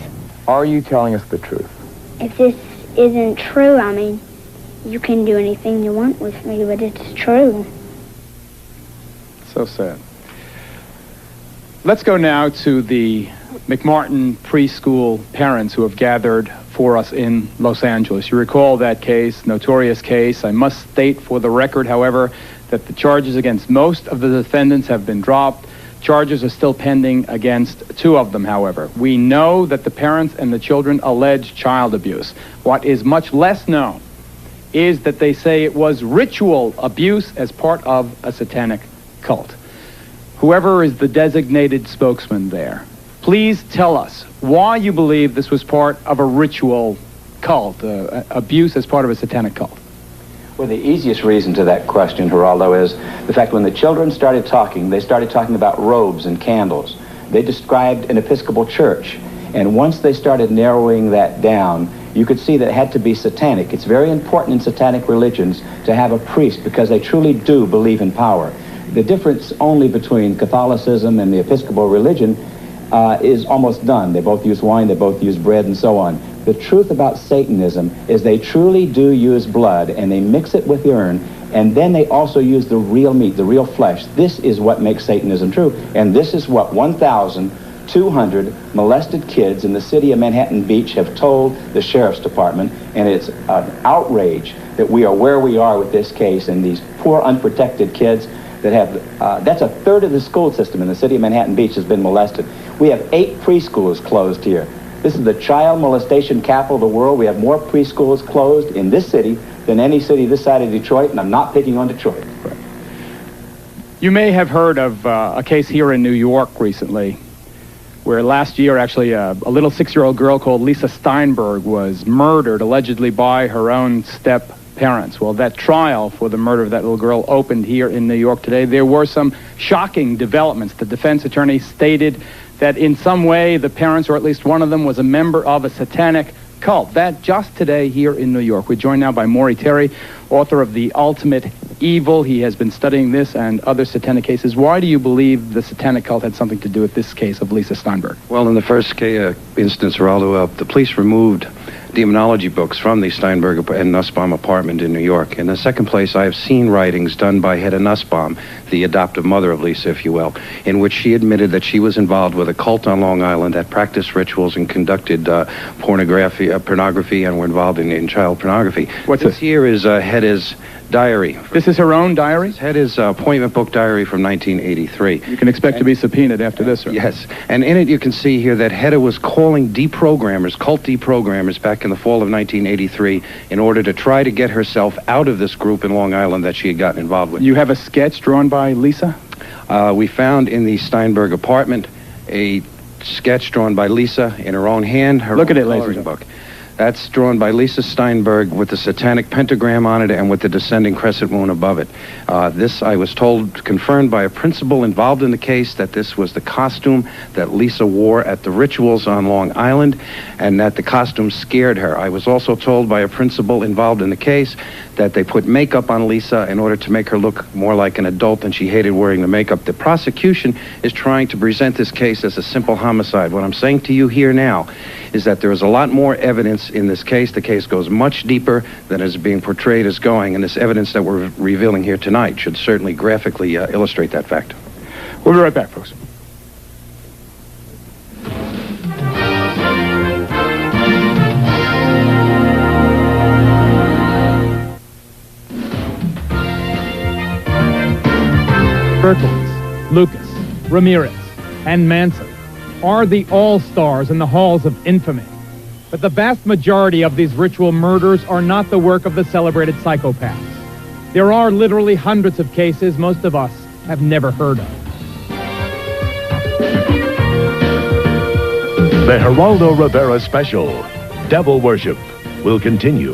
Are you telling us the truth? If this isn't true, I mean, you can do anything you want with me, but it's true. So sad. Let's go now to the McMartin preschool parents who have gathered for us in Los Angeles. You recall that case, notorious case. I must state for the record, however, that the charges against most of the defendants have been dropped. Charges are still pending against 2 of them, however. We know that the parents and the children allege child abuse. What is much less known is that they say it was ritual abuse as part of a satanic cult. Whoever is the designated spokesman there, please tell us why you believe this was part of a ritual cult, abuse as part of a satanic cult. Well, the easiest reason to that question, Geraldo, is the fact when the children started talking, they started talking about robes and candles. They described an Episcopal church. And once they started narrowing that down, you could see that it had to be satanic. It's very important in satanic religions to have a priest because they truly do believe in power. The difference only between Catholicism and the Episcopal religion is almost done. They both use wine, they both use bread, and so on. The truth about Satanism is they truly do use blood, and they mix it with urine, and then they also use the real meat, the real flesh. This is what makes Satanism true, and this is what 1,200 molested kids in the city of Manhattan Beach have told the Sheriff's Department, and it's an outrage that we are where we are with this case, and these poor unprotected kids that have, that's a third of the school system in the city of Manhattan Beach has been molested. We have 8 preschools closed here. This is the child molestation capital of the world. We have more preschools closed in this city than any city this side of Detroit, and I'm not picking on Detroit. Right. You may have heard of a case here in New York recently where last year, actually, a little 6-year-old girl called Lisa Steinberg was murdered, allegedly by her own step-parents. Well, that trial for the murder of that little girl opened here in New York today. There were some shocking developments. The defense attorney stated that in some way the parents, or at least one of them, was a member of a satanic cult. That just today here in New York. We're joined now by Maury Terry, author of The Ultimate Evil. He has been studying this and other satanic cases. Why do you believe the satanic cult had something to do with this case of Lisa Steinberg? Well, in the first instance, Geraldo, the police removed demonology books from the Steinberg and Nussbaum apartment in New York. In the second place, I have seen writings done by Hedda Nussbaum, the adoptive mother of Lisa, if you will, in which she admitted that she was involved with a cult on Long Island that practiced rituals and conducted pornography and were involved in child pornography. What's this? Here is Hedda's diary. This is her own diary? It is appointment book diary from 1983. You can expect to be subpoenaed after this, sir. Yes, and in it you can see here that Hedda was calling deprogrammers, cult deprogrammers, back in the fall of 1983 in order to try to get herself out of this group in Long Island that she had gotten involved with. You have a sketch drawn by Lisa? We found in the Steinberg apartment a sketch drawn by Lisa in her own hand. Look at it, ladies. Book. That's drawn by Lisa Steinberg with the satanic pentagram on it and with the descending crescent moon above it. This, I was told, confirmed by a principal involved in the case, that this was the costume that Lisa wore at the rituals on Long Island, and that the costume scared her. I was also told by a principal involved in the case that they put makeup on Lisa in order to make her look more like an adult, and she hated wearing the makeup. The prosecution is trying to present this case as a simple homicide. What I'm saying to you here now is that there is a lot more evidence in this case. The case goes much deeper than is being portrayed as going, and this evidence that we're revealing here tonight should certainly graphically illustrate that fact. We'll be right back, folks. Berkowitz, Lucas, Ramirez, and Manson are the all-stars in the halls of infamy. But the vast majority of these ritual murders are not the work of the celebrated psychopaths. There are literally hundreds of cases most of us have never heard of. The Geraldo Rivera special, Devil Worship, will continue.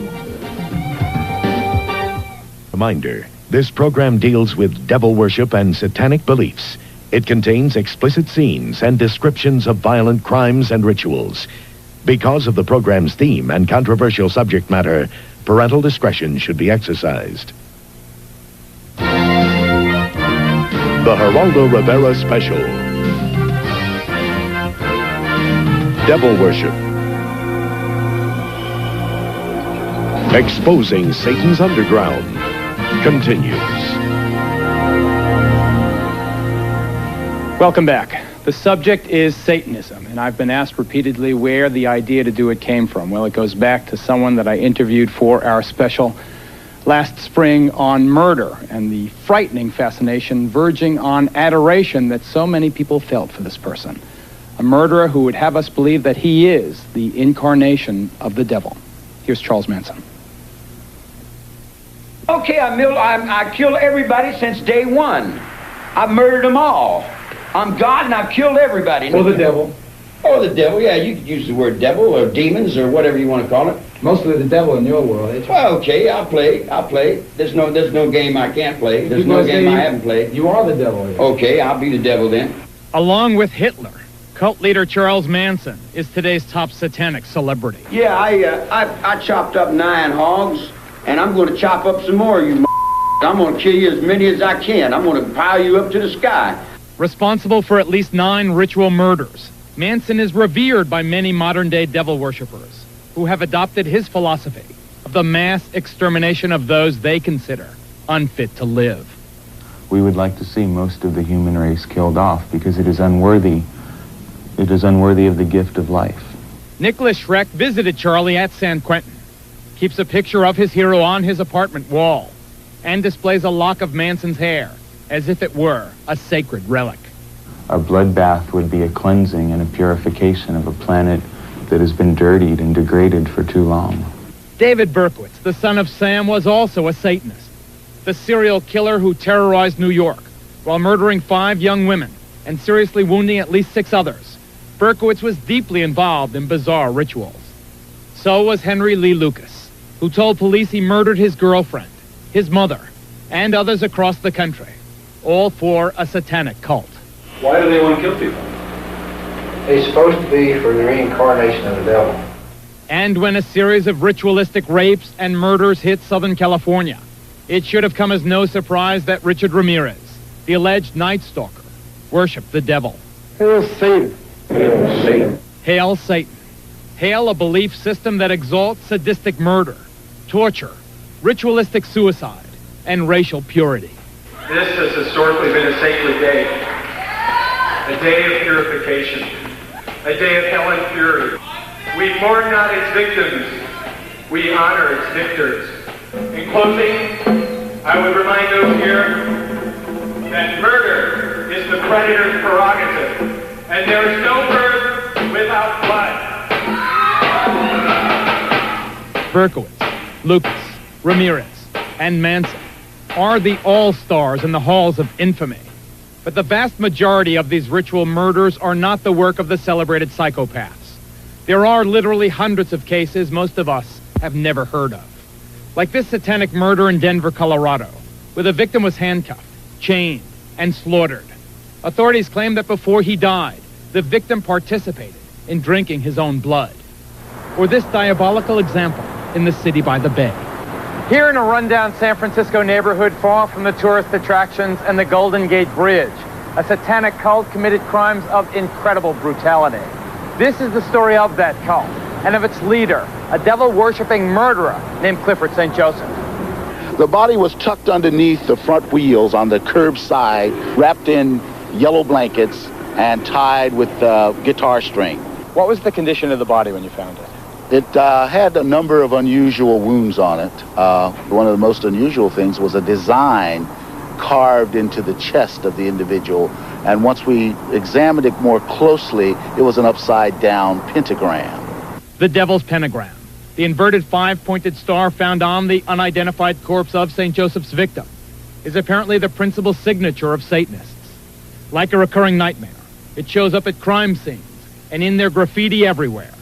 Reminder, this program deals with devil worship and satanic beliefs. It contains explicit scenes and descriptions of violent crimes and rituals. Because of the program's theme and controversial subject matter, parental discretion should be exercised. The Geraldo Rivera special, Devil Worship. Exposing Satan's underground continues. Welcome back. The subject is Satanism, and I've been asked repeatedly where the idea to do it came from. Well, it goes back to someone that I interviewed for our special last spring on murder and the frightening fascination verging on adoration that so many people felt for this person. A murderer who would have us believe that he is the incarnation of the devil. Here's Charles Manson. Okay, I killed everybody since day one. I've murdered them all. I'm God and I've killed everybody. Or the devil. Or the devil, yeah, you could use the word devil or demons or whatever you want to call it. Mostly the devil in your world, eh? Well, okay, I'll play. There's no game I can't play. There's no game I haven't played. You are the devil. Yeah. Okay, I'll be the devil then. Along with Hitler, cult leader Charles Manson is today's top satanic celebrity. Yeah, I chopped up 9 hogs, and I'm going to chop up some more, you I'm going to kill you as many as I can. I'm going to pile you up to the sky. Responsible for at least 9 ritual murders, Manson is revered by many modern-day devil worshippers who have adopted his philosophy of the mass extermination of those they consider unfit to live. We would like to see most of the human race killed off because it is unworthy. It is unworthy of the gift of life. Nicholas Schreck visited Charlie at San Quentin, keeps a picture of his hero on his apartment wall, and displays a lock of Manson's hair as if it were a sacred relic. A bloodbath would be a cleansing and a purification of a planet that has been dirtied and degraded for too long. David Berkowitz, the son of Sam, was also a Satanist, the serial killer who terrorized New York while murdering 5 young women and seriously wounding at least 6 others. Berkowitz was deeply involved in bizarre rituals. So was Henry Lee Lucas, who told police he murdered his girlfriend, his mother, and others across the country, all for a satanic cult. Why do they want to kill people? It's supposed to be for the reincarnation of the devil. And when a series of ritualistic rapes and murders hit Southern California, it should have come as no surprise that Richard Ramirez, the alleged Night Stalker, worshipped the devil. Hail Satan. Hail Satan. Hail Satan. Hail a belief system that exalts sadistic murder, torture, ritualistic suicide, and racial purity. This has historically been a sacred day. A day of purification. A day of hell and fury. We mourn not its victims. We honor its victors. In closing, I would remind those here that murder is the predator's prerogative, and there is no birth without blood. Berkowitz, Lucas, Ramirez, and Manson are the all-stars in the halls of infamy. But the vast majority of these ritual murders are not the work of the celebrated psychopaths. There are literally hundreds of cases most of us have never heard of. Like this satanic murder in Denver, Colorado, where the victim was handcuffed, chained, and slaughtered. Authorities claim that before he died, the victim participated in drinking his own blood. Or this diabolical example in the city by the bay. Here in a rundown San Francisco neighborhood far from the tourist attractions and the Golden Gate Bridge, a satanic cult committed crimes of incredible brutality. This is the story of that cult and of its leader, a devil-worshipping murderer named Clifford St. Joseph. The body was tucked underneath the front wheels on the curb side, wrapped in yellow blankets and tied with guitar string. What was the condition of the body when you found it? It had a number of unusual wounds on it. One of the most unusual things was a design carved into the chest of the individual. And once we examined it more closely, it was an upside-down pentagram. The Devil's Pentagram, the inverted five-pointed star found on the unidentified corpse of St. Joseph's victim, is apparently the principal signature of Satanists. Like a recurring nightmare, it shows up at crime scenes and in their graffiti everywhere.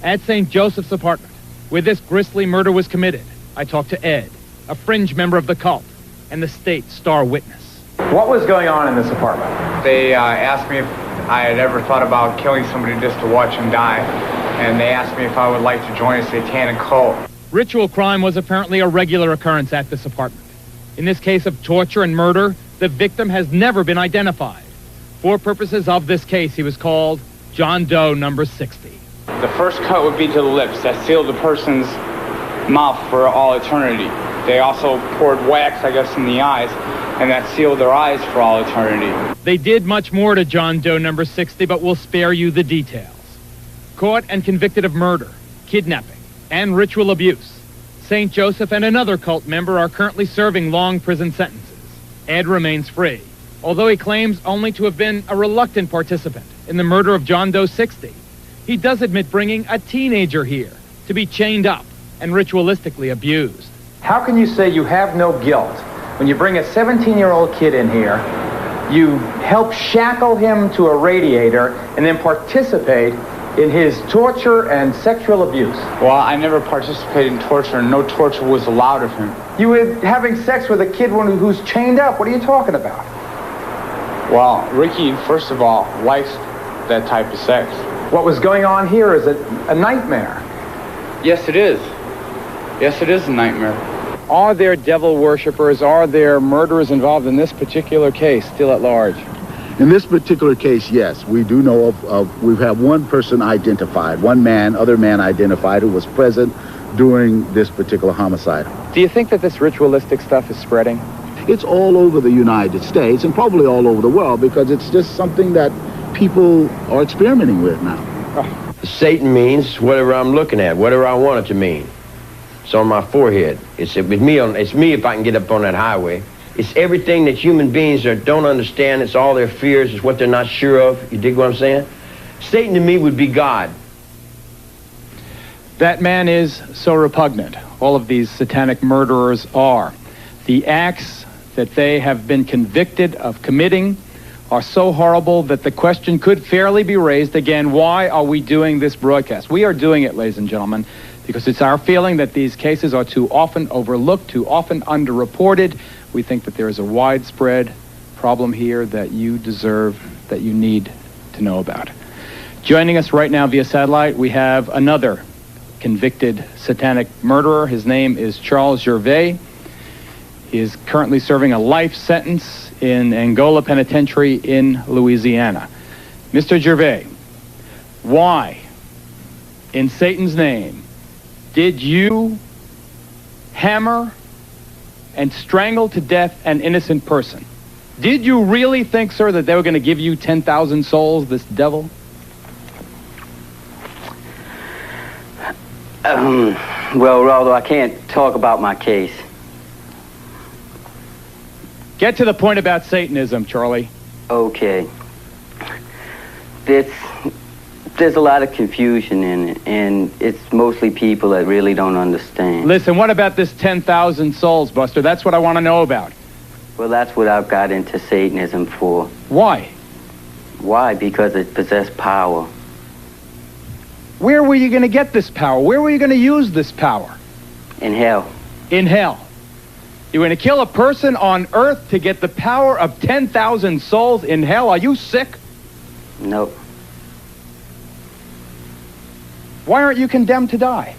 At St. Joseph's apartment, where this grisly murder was committed, I talked to Ed, a fringe member of the cult, and the state star witness. What was going on in this apartment? They asked me if I had ever thought about killing somebody just to watch them die, and they asked me if I would like to join a satanic cult. Ritual crime was apparently a regular occurrence at this apartment. In this case of torture and murder, the victim has never been identified. For purposes of this case, he was called John Doe number 60. The first cut would be to the lips. That sealed the person's mouth for all eternity. They also poured wax, I guess, in the eyes, and that sealed their eyes for all eternity. They did much more to John Doe number 60, but we'll spare you the details. Caught and convicted of murder, kidnapping, and ritual abuse, St. Joseph and another cult member are currently serving long prison sentences. Ed remains free, although he claims only to have been a reluctant participant in the murder of John Doe 60. He does admit bringing a teenager here to be chained up and ritualistically abused. How can you say you have no guilt when you bring a 17-year-old kid in here, you help shackle him to a radiator, and then participate in his torture and sexual abuse? Well, I never participated in torture, and no torture was allowed of him. You were having sex with a kid who's chained up. What are you talking about? Well, Ricky, first of all, likes that type of sex. What was going on here is a nightmare. Yes, it is. Yes, it is a nightmare. Are there devil worshippers, are there murderers involved in this particular case still at large? In this particular case, yes. We do know we've had one person identified, other man identified, who was present during this particular homicide. Do you think that this ritualistic stuff is spreading? It's all over the United States and probably all over the world, because it's just something that people are experimenting with now. Satan means whatever I'm looking at, whatever I want it to mean. It's on my forehead. It's me if I can get up on that highway. It's everything that human beings don't understand. It's all their fears. It's what they're not sure of. You dig what I'm saying? Satan to me would be God. That man is so repugnant. All of these satanic murderers are. The acts that they have been convicted of committing are so horrible that the question could fairly be raised again, why are we doing this broadcast? We are doing it, ladies and gentlemen, because it's our feeling that these cases are too often overlooked, too often underreported. We think that there is a widespread problem here that you deserve, that you need to know about. Joining us right now via satellite, we have another convicted satanic murderer. His name is Charles Gervais. He is currently serving a life sentence in Angola Penitentiary in Louisiana. Mr. Gervais, why, in Satan's name, did you hammer and strangle to death an innocent person? Did you really think, sir, that they were going to give you 10,000 souls, this devil? Well, Geraldo, I can't talk about my case. Get to the point about Satanism, Charlie. Okay. There's a lot of confusion in it, and it's mostly people that really don't understand. Listen, what about this 10,000 souls, Buster? That's what I want to know about. Well, that's what I've got into Satanism for. Why? Why? Because it possesses power. Where were you going to get this power? Where were you going to use this power? In hell. In hell. You're going to kill a person on Earth to get the power of 10,000 souls in hell? Are you sick? Nope. Why aren't you condemned to die?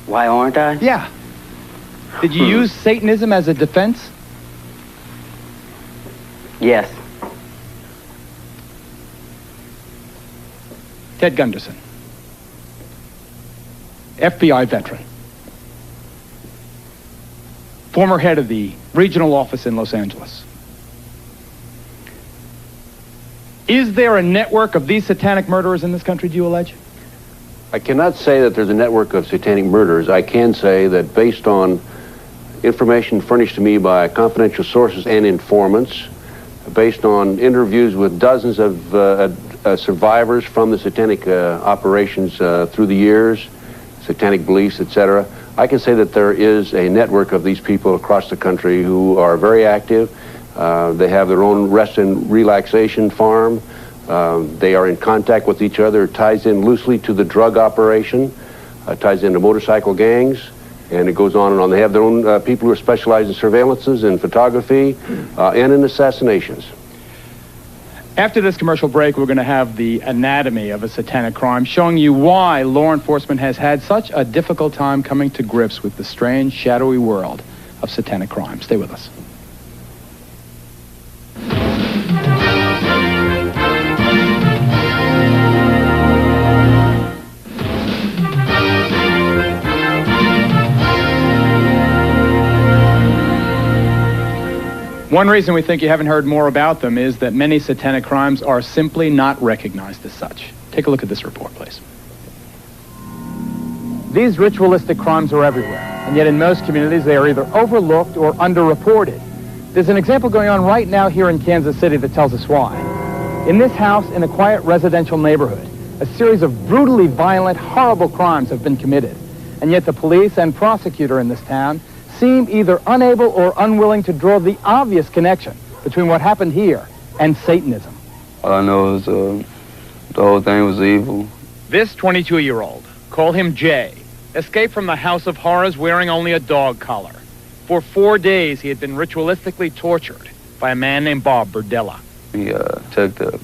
Why aren't I? Yeah. Did you use Satanism as a defense? Yes. Ted Gunderson, FBI veteran, former head of the regional office in Los Angeles. Is there a network of these satanic murderers in this country, do you allege? I cannot say that there's a network of satanic murderers. I can say that based on information furnished to me by confidential sources and informants, based on interviews with dozens of survivors from the satanic operations through the years, satanic beliefs, etc., I can say that there is a network of these people across the country who are very active. They have their own rest and relaxation farm. They are in contact with each other. It ties in loosely to the drug operation, ties into motorcycle gangs, and it goes on and on. They have their own people who are specialized in surveillances, in photography, and in assassinations. After this commercial break, we're going to have the anatomy of a satanic crime, showing you why law enforcement has had such a difficult time coming to grips with the strange, shadowy world of satanic crime. Stay with us. One reason we think you haven't heard more about them is that many satanic crimes are simply not recognized as such. Take a look at this report, please. These ritualistic crimes are everywhere, and yet in most communities they are either overlooked or underreported. There's an example going on right now here in Kansas City that tells us why. In this house, in a quiet residential neighborhood, a series of brutally violent, horrible crimes have been committed, and yet the police and prosecutor in this town seem either unable or unwilling to draw the obvious connection between what happened here and Satanism. All I know is the whole thing was evil. This 22-year-old, call him Jay, escaped from the House of Horrors wearing only a dog collar. For 4 days, he had been ritualistically tortured by a man named Bob Burdella. He took a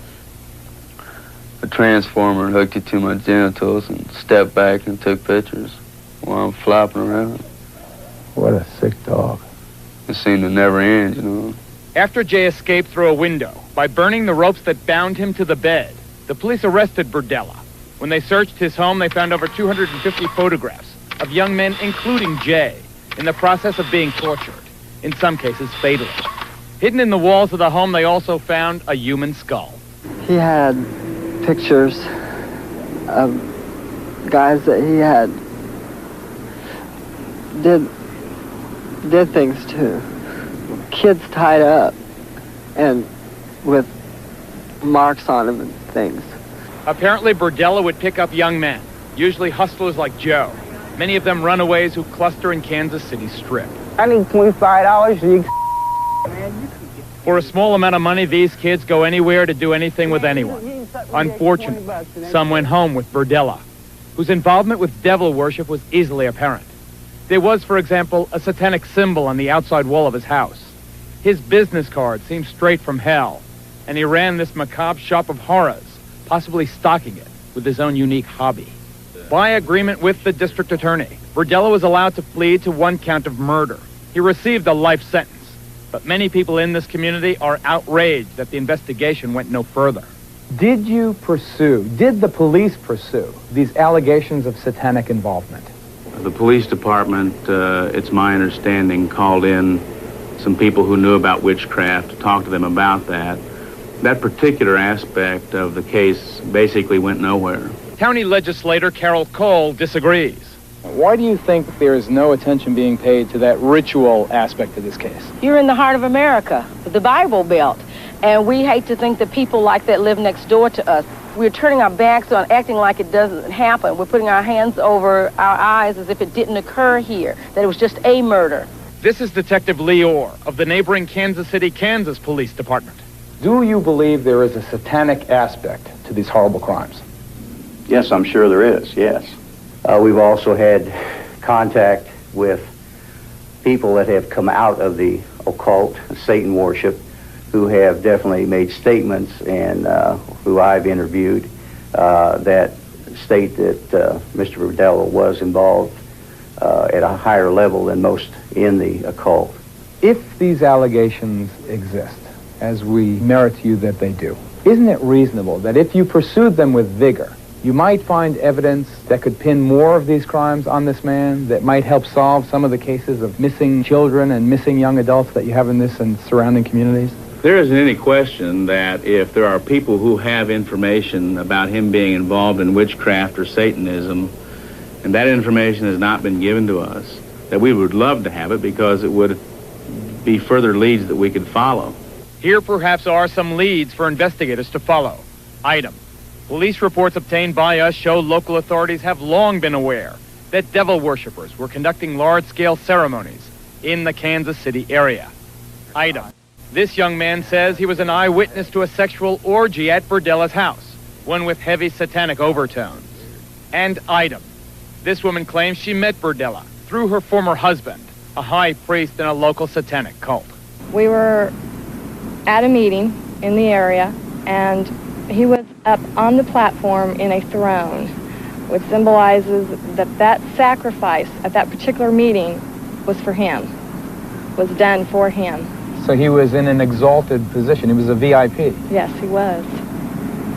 transformer and hooked it to my genitals and stepped back and took pictures while I'm flopping around. What a sick dog. It seemed to never end, you know. After Jay escaped through a window by burning the ropes that bound him to the bed, the police arrested Burdella. When they searched his home, they found over 250 photographs of young men, including Jay, in the process of being tortured, in some cases fatally. Hidden in the walls of the home, they also found a human skull. He had pictures of guys that he had did things to. Kids tied up and with marks on them and things. Apparently, Burdella would pick up young men, usually hustlers like Joe, many of them runaways who cluster in Kansas City Strip. I need $25. For a small amount of money, these kids go anywhere to do anything with anyone. Unfortunately, some went home with Burdella, whose involvement with devil worship was easily apparent. There was, for example, a satanic symbol on the outside wall of his house. His business card seemed straight from hell, and he ran this macabre shop of horrors, possibly stocking it with his own unique hobby. By agreement with the district attorney, Burdella was allowed to plead to 1 count of murder. He received a life sentence, but many people in this community are outraged that the investigation went no further. Did the police pursue these allegations of satanic involvement? The police department, it's my understanding, called in some people who knew about witchcraft to talk to them about that. That particular aspect of the case basically went nowhere. County legislator Carol Cole disagrees. Why do you think there is no attention being paid to that ritual aspect of this case? You're in the heart of America, the Bible Belt, and we hate to think that people like that live next door to us. We're turning our backs on, acting like it doesn't happen. We're putting our hands over our eyes as if it didn't occur here, that it was just a murder. This is Detective Lee Orr of the neighboring Kansas City, Kansas Police Department. Do you believe there is a satanic aspect to these horrible crimes? Yes, I'm sure there is, yes. We've also had contact with people that have come out of the occult, Satan worship, who have definitely made statements, and who I've interviewed, that state that Mr. Burdella was involved at a higher level than most in the occult. If these allegations exist, as we merit to you that they do, isn't it reasonable that if you pursued them with vigor, you might find evidence that could pin more of these crimes on this man, that might help solve some of the cases of missing children and missing young adults that you have in this and surrounding communities? There isn't any question that if there are people who have information about him being involved in witchcraft or Satanism, and that information has not been given to us, that we would love to have it because it would be further leads that we could follow. Here perhaps are some leads for investigators to follow. Item: police reports obtained by us show local authorities have long been aware that devil worshippers were conducting large-scale ceremonies in the Kansas City area. Item: this young man says he was an eyewitness to a sexual orgy at Burdella's house, one with heavy satanic overtones. And item: this woman claims she met Burdella through her former husband, a high priest in a local satanic cult. We were at a meeting in the area, and he was up on the platform in a throne, which symbolizes that sacrifice at that particular meeting was for him, was done for him. So he was in an exalted position. He was a VIP. Yes, he was.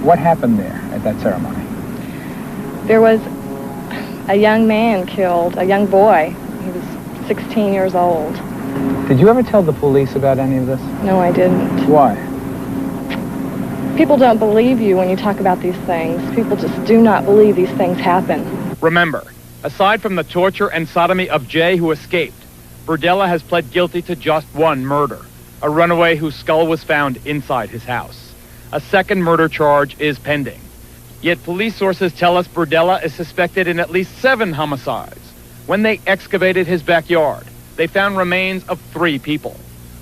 What happened there at that ceremony? There was a young man killed, a young boy. He was 16 years old. Did you ever tell the police about any of this? No, I didn't. Why? People don't believe you when you talk about these things. People just do not believe these things happen. Remember, aside from the torture and sodomy of Jay, who escaped, Burdella has pled guilty to just one murder, a runaway whose skull was found inside his house. A second murder charge is pending. Yet police sources tell us Burdella is suspected in at least 7 homicides. When they excavated his backyard, they found remains of 3 people.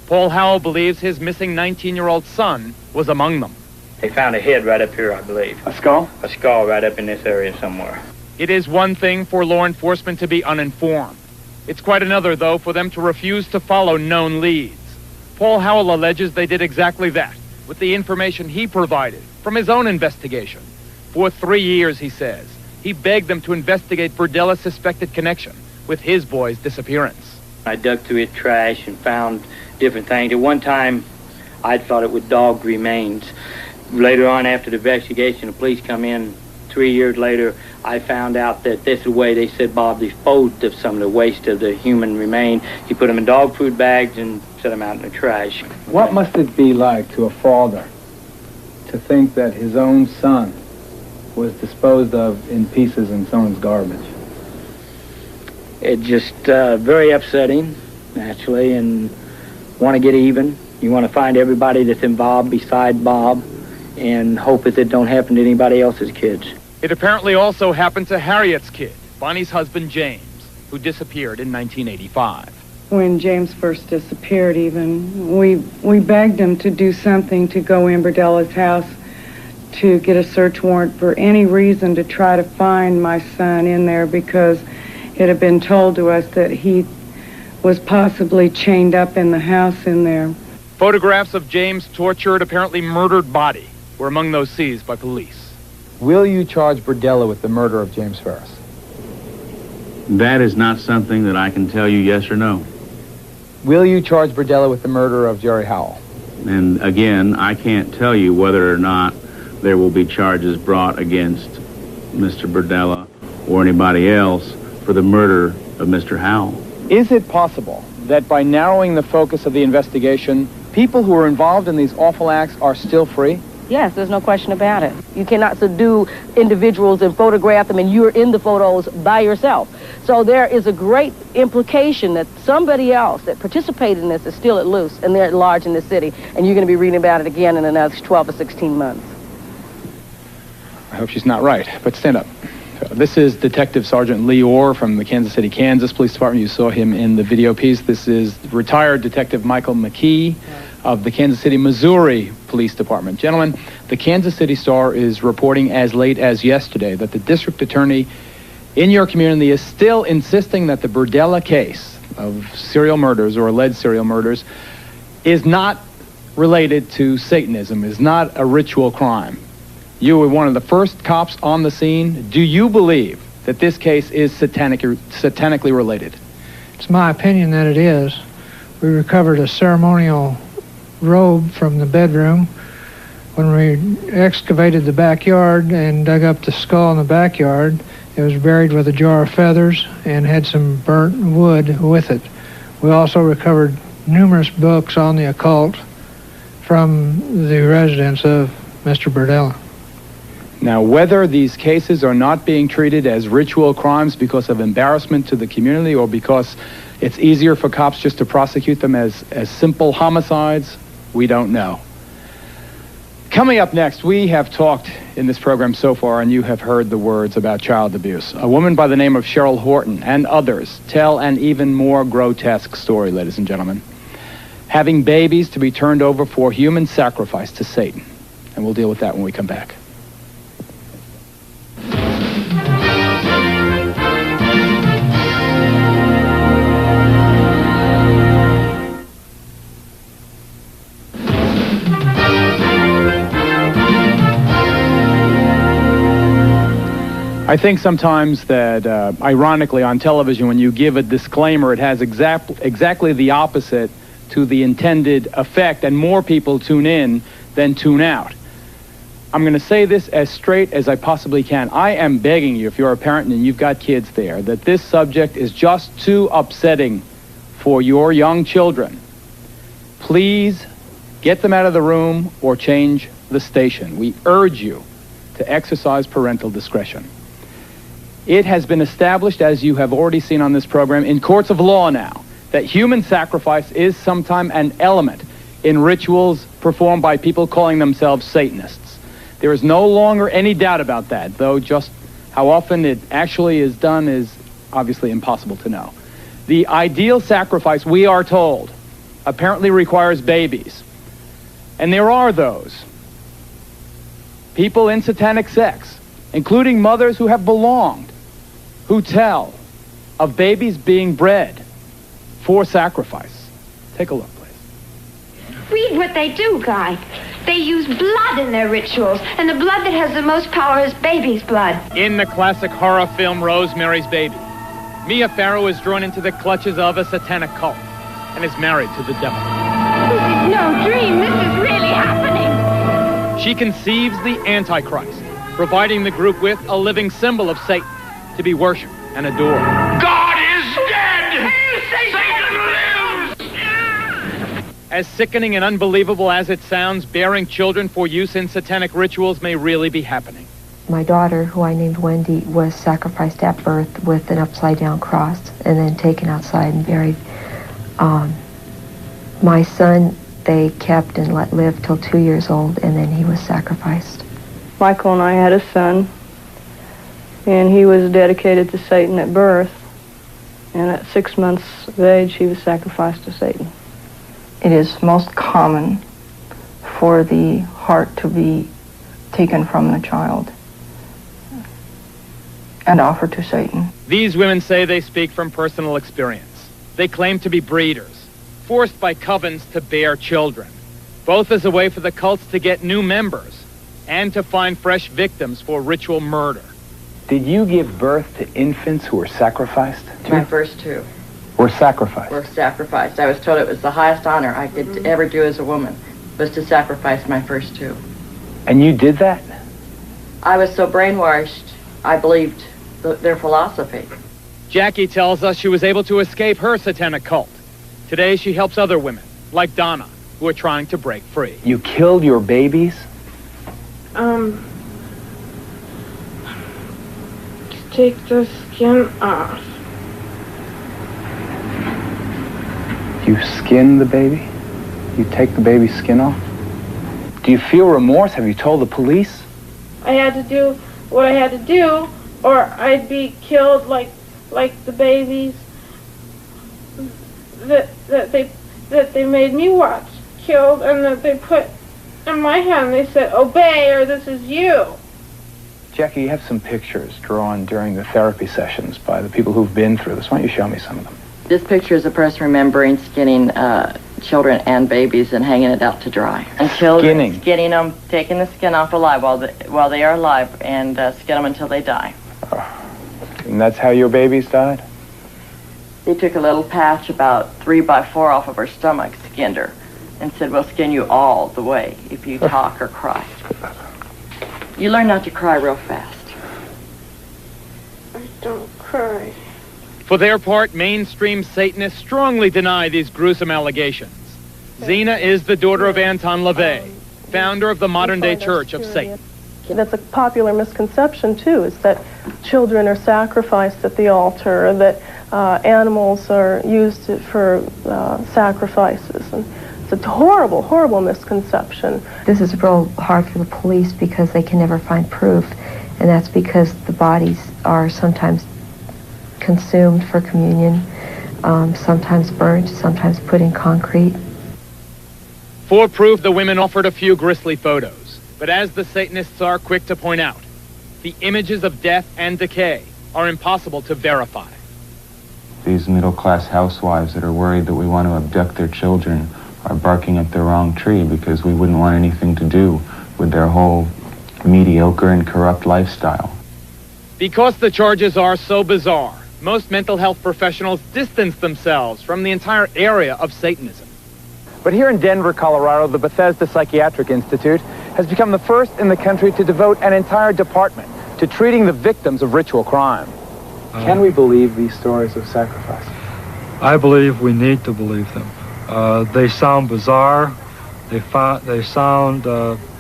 Paul Howell believes his missing 19-year-old son was among them. They found a head right up here, I believe. A skull? A skull right up in this area somewhere. It is one thing for law enforcement to be uninformed. It's quite another, though, for them to refuse to follow known leads. Paul Howell alleges they did exactly that, with the information he provided from his own investigation. For 3 years, he says, he begged them to investigate Burdella's suspected connection with his boy's disappearance. I dug through his trash and found different things. At one time, I thought it was dog remains. Later on, after the investigation, the police come in. 3 years later, I found out that this is the way they said Bob disposed of some of the waste of the human remain. He put them in dog food bags and set them out in the trash. What must it be like to a father to think that his own son was disposed of in pieces in someone's garbage? It's just very upsetting, actually, and want to get even. You want to find everybody that's involved beside Bob and hope that it don't happen to anybody else's kids. It apparently also happened to Harriet's kid, Bonnie's husband James, who disappeared in 1985. When James first disappeared even, we begged him to do something to go in Burdella's house to get a search warrant for any reason to try to find my son in there, because it had been told to us that he was possibly chained up in the house in there. Photographs of James' tortured, apparently murdered body were among those seized by police. Will you charge Burdella with the murder of James Ferris? That is not something that I can tell you yes or no. Will you charge Burdella with the murder of Jerry Howell? And again, I can't tell you whether or not there will be charges brought against Mr. Burdella or anybody else for the murder of Mr. Howell. Is it possible that by narrowing the focus of the investigation, people who are involved in these awful acts are still free? Yes, there's no question about it. You cannot subdue individuals and photograph them, and you're in the photos by yourself. So there is a great implication that somebody else that participated in this is still at loose, and they're at large in the city, and you're going to be reading about it again in another 12 or 16 months. I hope she's not right, but stand up. This is Detective Sergeant Lee Orr from the Kansas City, Kansas Police Department. You saw him in the video piece. This is retired Detective Michael McKee of the Kansas City, Missouri Police Department. Gentlemen, the Kansas City Star is reporting as late as yesterday that the district attorney in your community is still insisting that the Burdella case of serial murders or alleged serial murders is not related to Satanism, is not a ritual crime. You were one of the first cops on the scene. Do you believe that this case is satanically related? It's my opinion that it is. We recovered a ceremonial robe from the bedroom. When we excavated the backyard and dug up the skull in the backyard, it was buried with a jar of feathers and had some burnt wood with it. We also recovered numerous books on the occult from the residence of Mr. Burdella. Now, whether these cases are not being treated as ritual crimes because of embarrassment to the community or because it's easier for cops just to prosecute them as simple homicides, we don't know. Coming up next, we have talked in this program so far, and you have heard the words about child abuse. A woman by the name of Cheryl Horton and others tell an even more grotesque story, ladies and gentlemen. Having babies to be turned over for human sacrifice to Satan. And we'll deal with that when we come back. I think sometimes that, ironically, on television, when you give a disclaimer, it has exactly the opposite to the intended effect, and more people tune in than tune out. I'm going to say this as straight as I possibly can. I am begging you, if you're a parent and you've got kids there, that this subject is just too upsetting for your young children. Please get them out of the room or change the station. We urge you to exercise parental discretion. It has been established, as you have already seen on this program, in courts of law now, that human sacrifice is sometimes an element in rituals performed by people calling themselves Satanists. There is no longer any doubt about that, though just how often it actually is done is obviously impossible to know. The ideal sacrifice, we are told, apparently requires babies. And there are those people in satanic sex, including mothers who have belonged, who tell of babies being bred for sacrifice. Take a look, please. Read what they do, Guy. They use blood in their rituals, and the blood that has the most power is baby's blood. In the classic horror film Rosemary's Baby, Mia Farrow is drawn into the clutches of a satanic cult and is married to the devil. This is no dream. This is really happening. She conceives the Antichrist, providing the group with a living symbol of Satan to be worshipped and adored. God is dead! Satan lives! As sickening and unbelievable as it sounds, bearing children for use in satanic rituals may really be happening. My daughter, who I named Wendy, was sacrificed at birth with an upside-down cross and then taken outside and buried. My son, they kept and let live till 2 years old, and then he was sacrificed. Michael and I had a son, and he was dedicated to Satan at birth, and at 6 months of age, he was sacrificed to Satan. It is most common for the heart to be taken from the child and offered to Satan. These women say they speak from personal experience. They claim to be breeders, forced by covens to bear children, both as a way for the cults to get new members and to find fresh victims for ritual murder. Did you give birth to infants who were sacrificed? My first two Were sacrificed? were sacrificed. I was told it was the highest honor I could ever do as a woman, was to sacrifice my first two. And you did that? I was so brainwashed, I believed their philosophy. Jackie tells us she was able to escape her satanic cult. Today she helps other women, like Donna, who are trying to break free. You killed your babies? take the skin off. You skin the baby? You take the baby's skin off? Do you feel remorse? Have you told the police? I had to do what I had to do, or I'd be killed like the babies that they made me watch killed, and that they put in my hand. They said, "Obey, or this is you." Jackie, you have some pictures drawn during the therapy sessions by the people who've been through this. Why don't you show me some of them? This picture is a person remembering skinning children and babies and hanging it out to dry. And children, skinning them, taking the skin off alive while they are alive, and skin them until they die. And that's how your babies died? They took a little patch about 3 by 4 off of her stomach, skinned her, and said, "We'll skin you all the way if you talk or cry." You learn not to cry real fast. I don't cry. For their part, mainstream Satanists strongly deny these gruesome allegations. Zeena is the daughter of Anton LaVey, founder of the modern-day Church of Satan. That's a popular misconception, too, is that children are sacrificed at the altar, that animals are used for sacrifices. And it's a horrible, horrible misconception. This is real hard for the police because they can never find proof, and that's because the bodies are sometimes consumed for communion, sometimes burnt, sometimes put in concrete. For proof, the women offered a few grisly photos. But as the Satanists are quick to point out, the images of death and decay are impossible to verify. These middle-class housewives that are worried that we want to abduct their children are barking up the wrong tree, because we wouldn't want anything to do with their whole mediocre and corrupt lifestyle. Because the charges are so bizarre, most mental health professionals distance themselves from the entire area of Satanism. But here in Denver, Colorado, the Bethesda Psychiatric Institute has become the first in the country to devote an entire department to treating the victims of ritual crime. Can we believe these stories of sacrifice? I believe we need to believe them. They sound bizarre. They sound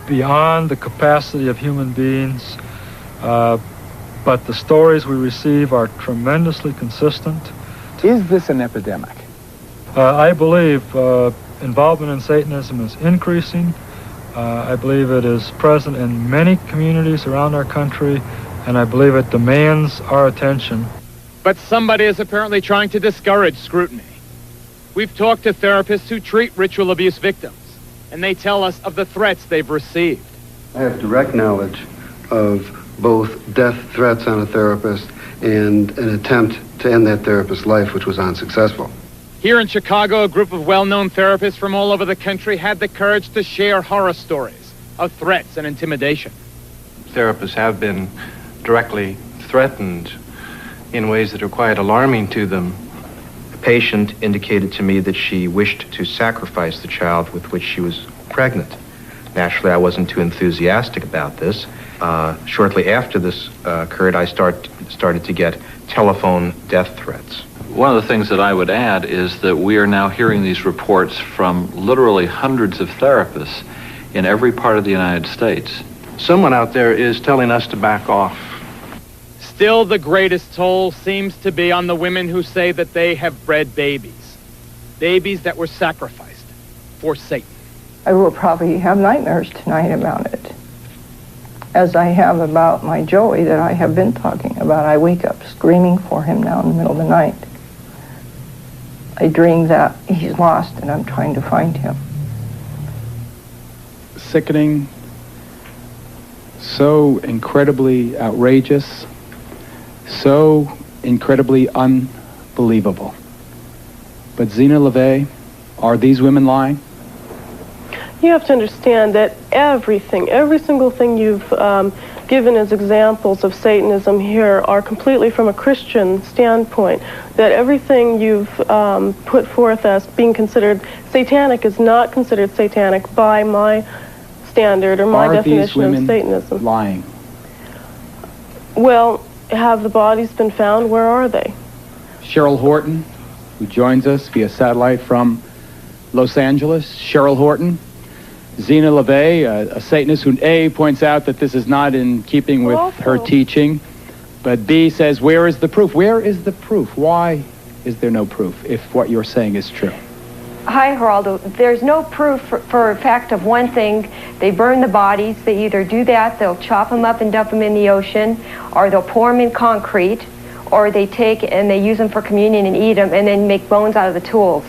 beyond the capacity of human beings. But the stories we receive are tremendously consistent. Is this an epidemic? I believe involvement in Satanism is increasing. I believe it is present in many communities around our country, and I believe it demands our attention. But somebody is apparently trying to discourage scrutiny. We've talked to therapists who treat ritual abuse victims, and they tell us of the threats they've received. I have direct knowledge of both death threats on a therapist and an attempt to end that therapist's life, which was unsuccessful. Here in Chicago, a group of well-known therapists from all over the country had the courage to share horror stories of threats and intimidation. Therapists have been directly threatened in ways that are quite alarming to them. A patient indicated to me that she wished to sacrifice the child with which she was pregnant. Naturally, I wasn't too enthusiastic about this. Shortly after this occurred, I started to get telephone death threats. One of the things that I would add is that we are now hearing these reports from literally hundreds of therapists in every part of the United States. Someone out there is telling us to back off. Still, the greatest toll seems to be on the women who say that they have bred babies. Babies that were sacrificed for Satan. I will probably have nightmares tonight about it, as I have about my Joey that I have been talking about. I wake up screaming for him now in the middle of the night. I dream that he's lost and I'm trying to find him. Sickening, so incredibly outrageous, so incredibly unbelievable. But Zeena LaVey, are these women lying? You have to understand that everything, every single thing you've given as examples of Satanism here are completely from a Christian standpoint. That everything you've put forth as being considered satanic is not considered satanic by my standard or my definition of Satanism. Lying? Well, have the bodies been found? Where are they? Cheryl Horton, who joins us via satellite from Los Angeles. Cheryl Horton. Zeena LeVay, a Satanist who A, points out that this is not in keeping with her teaching, but B says, where is the proof? Where is the proof? Why is there no proof if what you're saying is true? Hi, Geraldo. There's no proof for a fact of one thing. They burn the bodies. They either do that, they'll chop them up and dump them in the ocean, or they'll pour them in concrete, or they take and they use them for communion and eat them and then make bones out of the tools.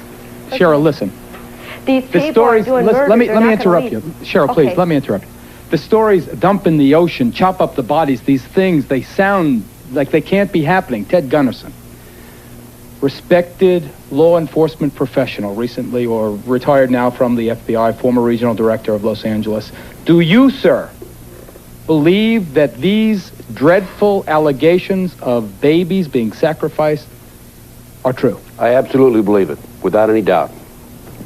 Cheryl, listen. These people are doing murders. Let me interrupt you. Cheryl, please, let me interrupt you. The stories, dump in the ocean, chop up the bodies, these things, they sound like they can't be happening. Ted Gunderson, respected law enforcement professional, recently or retired now from the FBI, former regional director of Los Angeles. Do you, sir, believe that these dreadful allegations of babies being sacrificed are true? I absolutely believe it, without any doubt.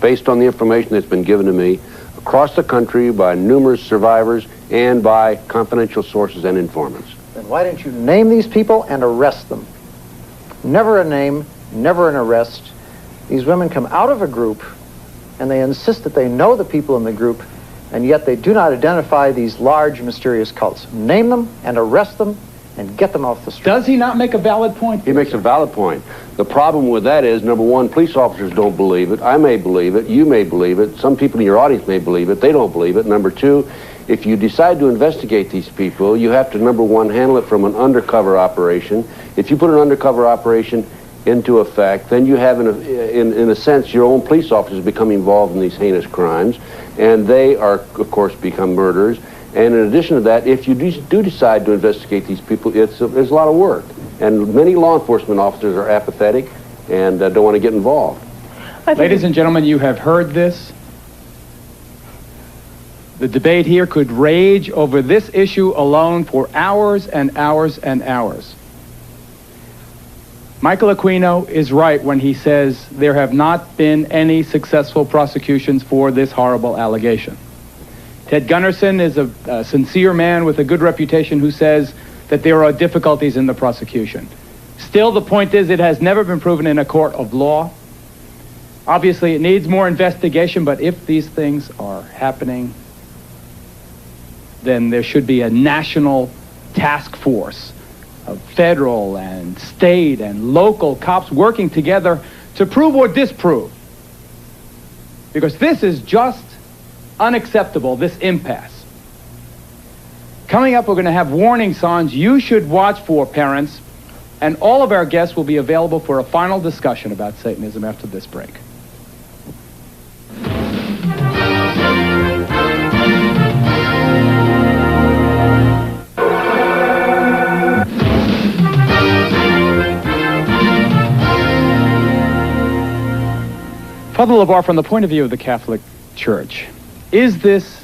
Based on the information that's been given to me across the country by numerous survivors and by confidential sources and informants. Then why didn't you name these people and arrest them? Never a name, never an arrest. These women come out of a group and they insist that they know the people in the group, and yet they do not identify these large mysterious cults. Name them and arrest them and get them off the street. Does he not make a valid point? He makes a valid point. The problem with that is, number one, police officers don't believe it. I may believe it. You may believe it. Some people in your audience may believe it. They don't believe it. Number two, if you decide to investigate these people, you have to, number one, handle it from an undercover operation. If you put an undercover operation into effect, then you have, in a sense, your own police officers become involved in these heinous crimes, and they are, of course, become murderers. And in addition to that, if you do decide to investigate these people, there's a lot of work. And many law enforcement officers are apathetic and don't want to get involved. Ladies and gentlemen, you have heard this. The debate here could rage over this issue alone for hours and hours and hours. Michael Aquino is right when he says there have not been any successful prosecutions for this horrible allegation. Ted Gunderson is a sincere man with a good reputation who says that there are difficulties in the prosecution. Still, the point is it has never been proven in a court of law. Obviously, it needs more investigation, but if these things are happening, then there should be a national task force of federal and state and local cops working together to prove or disprove. Because this is just unacceptable, this impasse. Coming up, we're going to have warning signs you should watch for, parents, and all of our guests will be available for a final discussion about Satanism after this break. Father LeBar, from the point of view of the Catholic Church, is this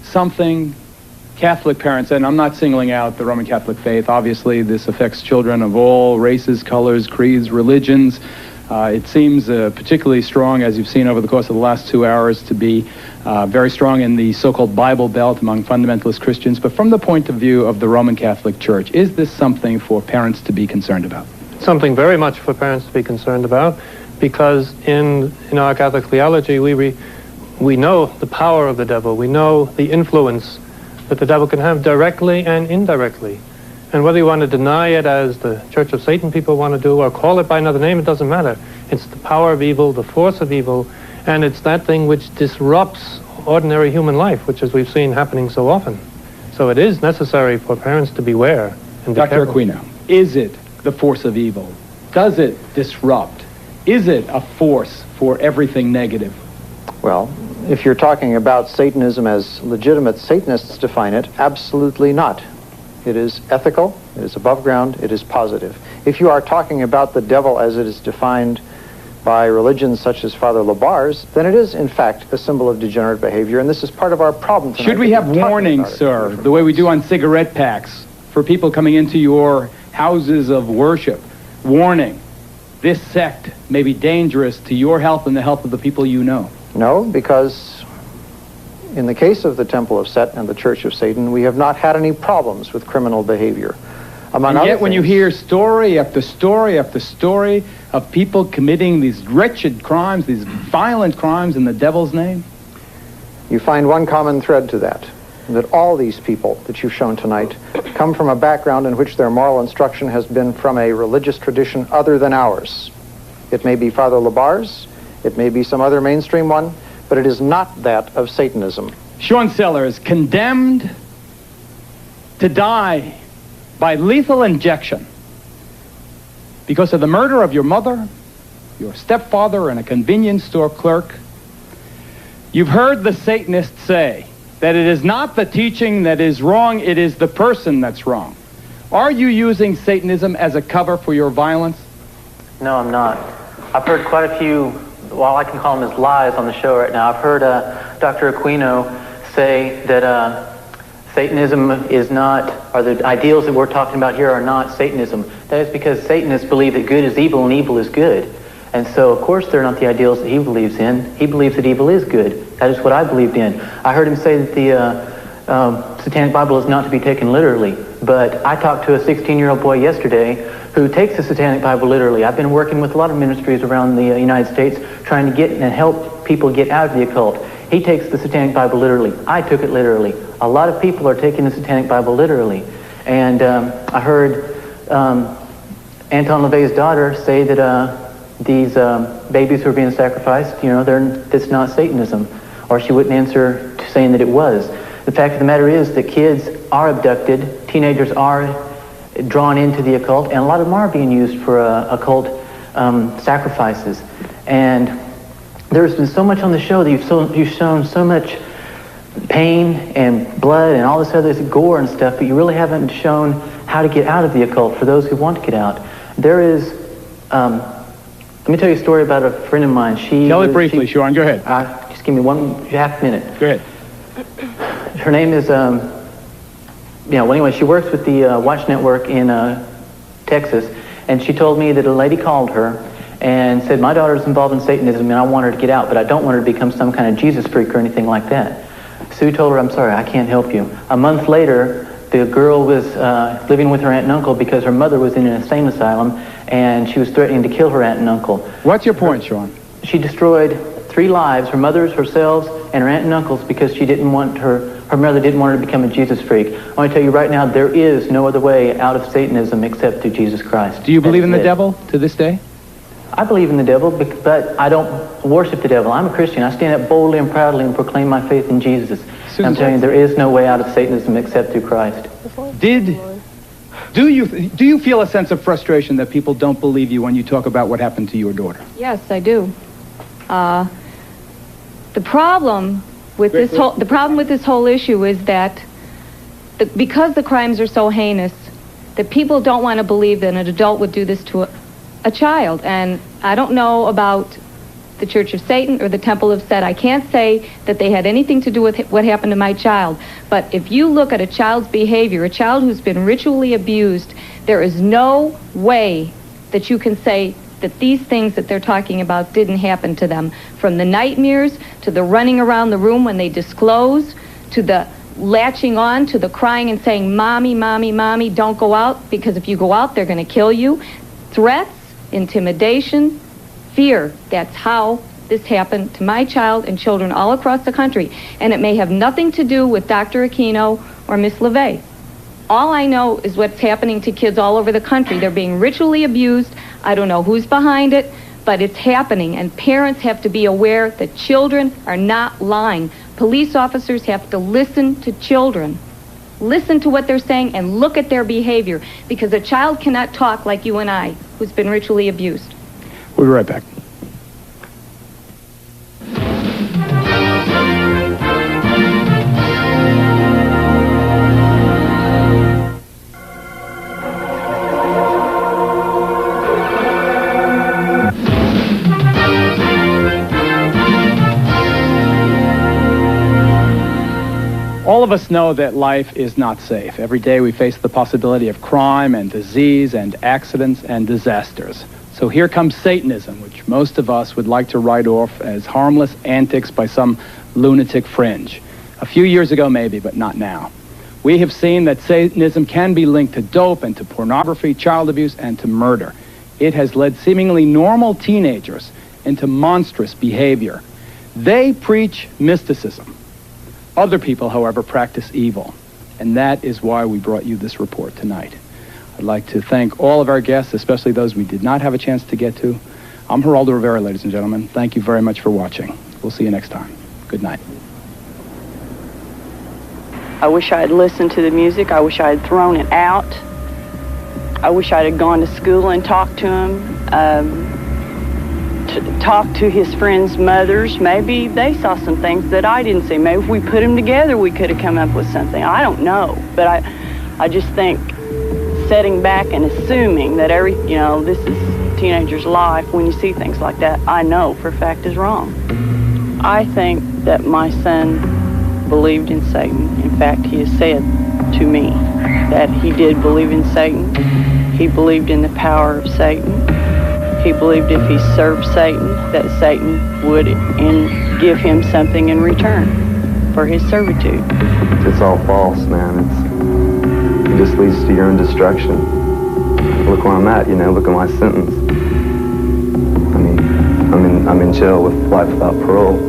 something Catholic parents, and I'm not singling out the Roman Catholic faith, obviously this affects children of all races, colors, creeds, religions. It seems particularly strong, as you've seen over the course of the last 2 hours, to be very strong in the so-called Bible Belt among fundamentalist Christians. But from the point of view of the Roman Catholic Church, is this something for parents to be concerned about? Something very much for parents to be concerned about, because in our Catholic theology, we know the power of the devil. We know the influence that the devil can have directly and indirectly. And whether you want to deny it, as the Church of Satan people want to do, or call it by another name, it doesn't matter. It's the power of evil, the force of evil, and it's that thing which disrupts ordinary human life, which, as we've seen, happening so often. So it is necessary for parents to beware and be Dr. careful. Aquino, is it the force of evil? Does it disrupt? Is it a force for everything negative? Well, if you're talking about Satanism as legitimate Satanists define it, absolutely not. It is ethical, it is above ground, it is positive. If you are talking about the devil as it is defined by religions such as Father LeBar's, then it is, in fact, a symbol of degenerate behavior, and this is part of our problem tonight. Should we have warnings, sir, the way we do on cigarette packs, for people coming into your houses of worship? Warning, this sect may be dangerous to your health and the health of the people you know. No, because in the case of the Temple of Set and the Church of Satan, we have not had any problems with criminal behavior. Among and other yet when you hear story after story after story of people committing these wretched crimes, these violent crimes in the devil's name? you find one common thread to that all these people that you've shown tonight come from a background in which their moral instruction has been from a religious tradition other than ours. It may be Father Labar's, it may be some other mainstream one, but it is not that of Satanism. Sean Sellers, condemned to die by lethal injection because of the murder of your mother, your stepfather, and a convenience store clerk. You've heard the Satanists say that it is not the teaching that is wrong, it is the person that's wrong. Are you using Satanism as a cover for your violence? No, I'm not. I've heard quite a few, well, I can call them as lies on the show right now. I've heard Dr. Aquino say that Satanism is not, or the ideals that we're talking about here are not Satanism. That is because Satanists believe that good is evil and evil is good. And so, of course, they're not the ideals that he believes in. He believes that evil is good. That is what I believed in. I heard him say that the Satanic Bible is not to be taken literally. But I talked to a 16-year-old boy yesterday who takes the Satanic Bible literally. I've been working with a lot of ministries around the United States trying to get and help people get out of the occult. He takes the Satanic Bible literally. I took it literally. A lot of people are taking the Satanic Bible literally. And I heard Anton LaVey's daughter say that these babies who are being sacrificed, you know, that's not Satanism. Or she wouldn't answer to saying that it was. The fact of the matter is that kids are abducted, teenagers are drawn into the occult, and a lot of them are being used for occult sacrifices. And there's been so much on the show that you've shown so much pain and blood and all this other gore and stuff, but you really haven't shown how to get out of the occult for those who want to get out. There is, let me tell you a story about a friend of mine. Tell it briefly, Sean. Go ahead. Just give me 1.5 minutes. Go ahead. Her name is, well, anyway, she works with the Watch Network in Texas, and she told me that a lady called her and said, my daughter's involved in Satanism and I want her to get out, but I don't want her to become some kind of Jesus freak or anything like that. Sue told her, I'm sorry, I can't help you. A month later, the girl was living with her aunt and uncle because her mother was in an insane asylum and she was threatening to kill her aunt and uncle. What's your point, Sean? She destroyed 3 lives, her mother's, herself, and her aunt and uncle's, because she didn't want her mother didn't want her to become a Jesus freak. I want to tell you right now, there is no other way out of Satanism except through Jesus Christ. Do you believe in the devil to this day? I believe in the devil, but I don't worship the devil. I'm a Christian. I stand up boldly and proudly and proclaim my faith in Jesus. I'm telling you, there is no way out of Satanism except through Christ. Do you feel a sense of frustration that people don't believe you when you talk about what happened to your daughter? Yes, I do. The problem with this whole issue is that because the crimes are so heinous, that people don't want to believe that an adult would do this to a child. And I don't know about the Church of Satan or the Temple of Set. I can't say that they had anything to do with what happened to my child. But if you look at a child's behavior, a child who's been ritually abused, there is no way that you can say that these things that they're talking about didn't happen to them. From the nightmares, to the running around the room when they disclose, to the latching on, to the crying and saying, Mommy, Mommy, Mommy, don't go out, because if you go out, they're going to kill you. Threats, intimidation, fear. That's how this happened to my child and children all across the country. And it may have nothing to do with Dr. Aquino or Miss LaVey. All I know is what's happening to kids all over the country. They're being ritually abused. I don't know who's behind it, but it's happening. And parents have to be aware that children are not lying. Police officers have to listen to children. Listen to what they're saying and look at their behavior, because a child cannot talk like you and I, who's been ritually abused. We'll be right back. All of us know that life is not safe. Every day we face the possibility of crime and disease and accidents and disasters. So here comes Satanism, which most of us would like to write off as harmless antics by some lunatic fringe. A few years ago maybe, but not now. We have seen that Satanism can be linked to dope and to pornography, child abuse, and to murder. It has led seemingly normal teenagers into monstrous behavior. They preach mysticism. Other people, however, practice evil. And that is why we brought you this report tonight. I'd like to thank all of our guests, especially those we did not have a chance to get to. I'm Geraldo Rivera, ladies and gentlemen. Thank you very much for watching. We'll see you next time. Good night. I wish I had listened to the music. I wish I had thrown it out. I wish I had gone to school and talked to him. Talk to his friends' mothers. Maybe they saw some things that I didn't see. Maybe if we put them together, we could have come up with something. I don't know, but I just think setting back and assuming that this is a teenager's life, when you see things like that, I know for a fact is wrong. I think that my son believed in Satan. In fact, he has said to me that he did believe in Satan. He believed in the power of Satan. He believed if he served Satan, that Satan would give him something in return for his servitude. It's all false, man. It just leads to your own destruction. Look where I'm at, look at my sentence. I mean, I'm in jail with life without parole.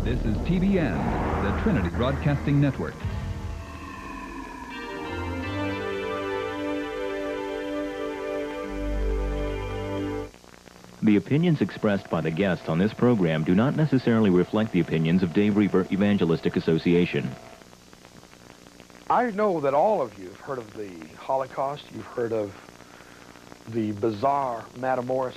This is TBN, the Trinity Broadcasting Network. The opinions expressed by the guests on this program do not necessarily reflect the opinions of Dave Reaper Evangelistic Association. I know that all of you have heard of the Holocaust. You've heard of the bizarre metamorphosis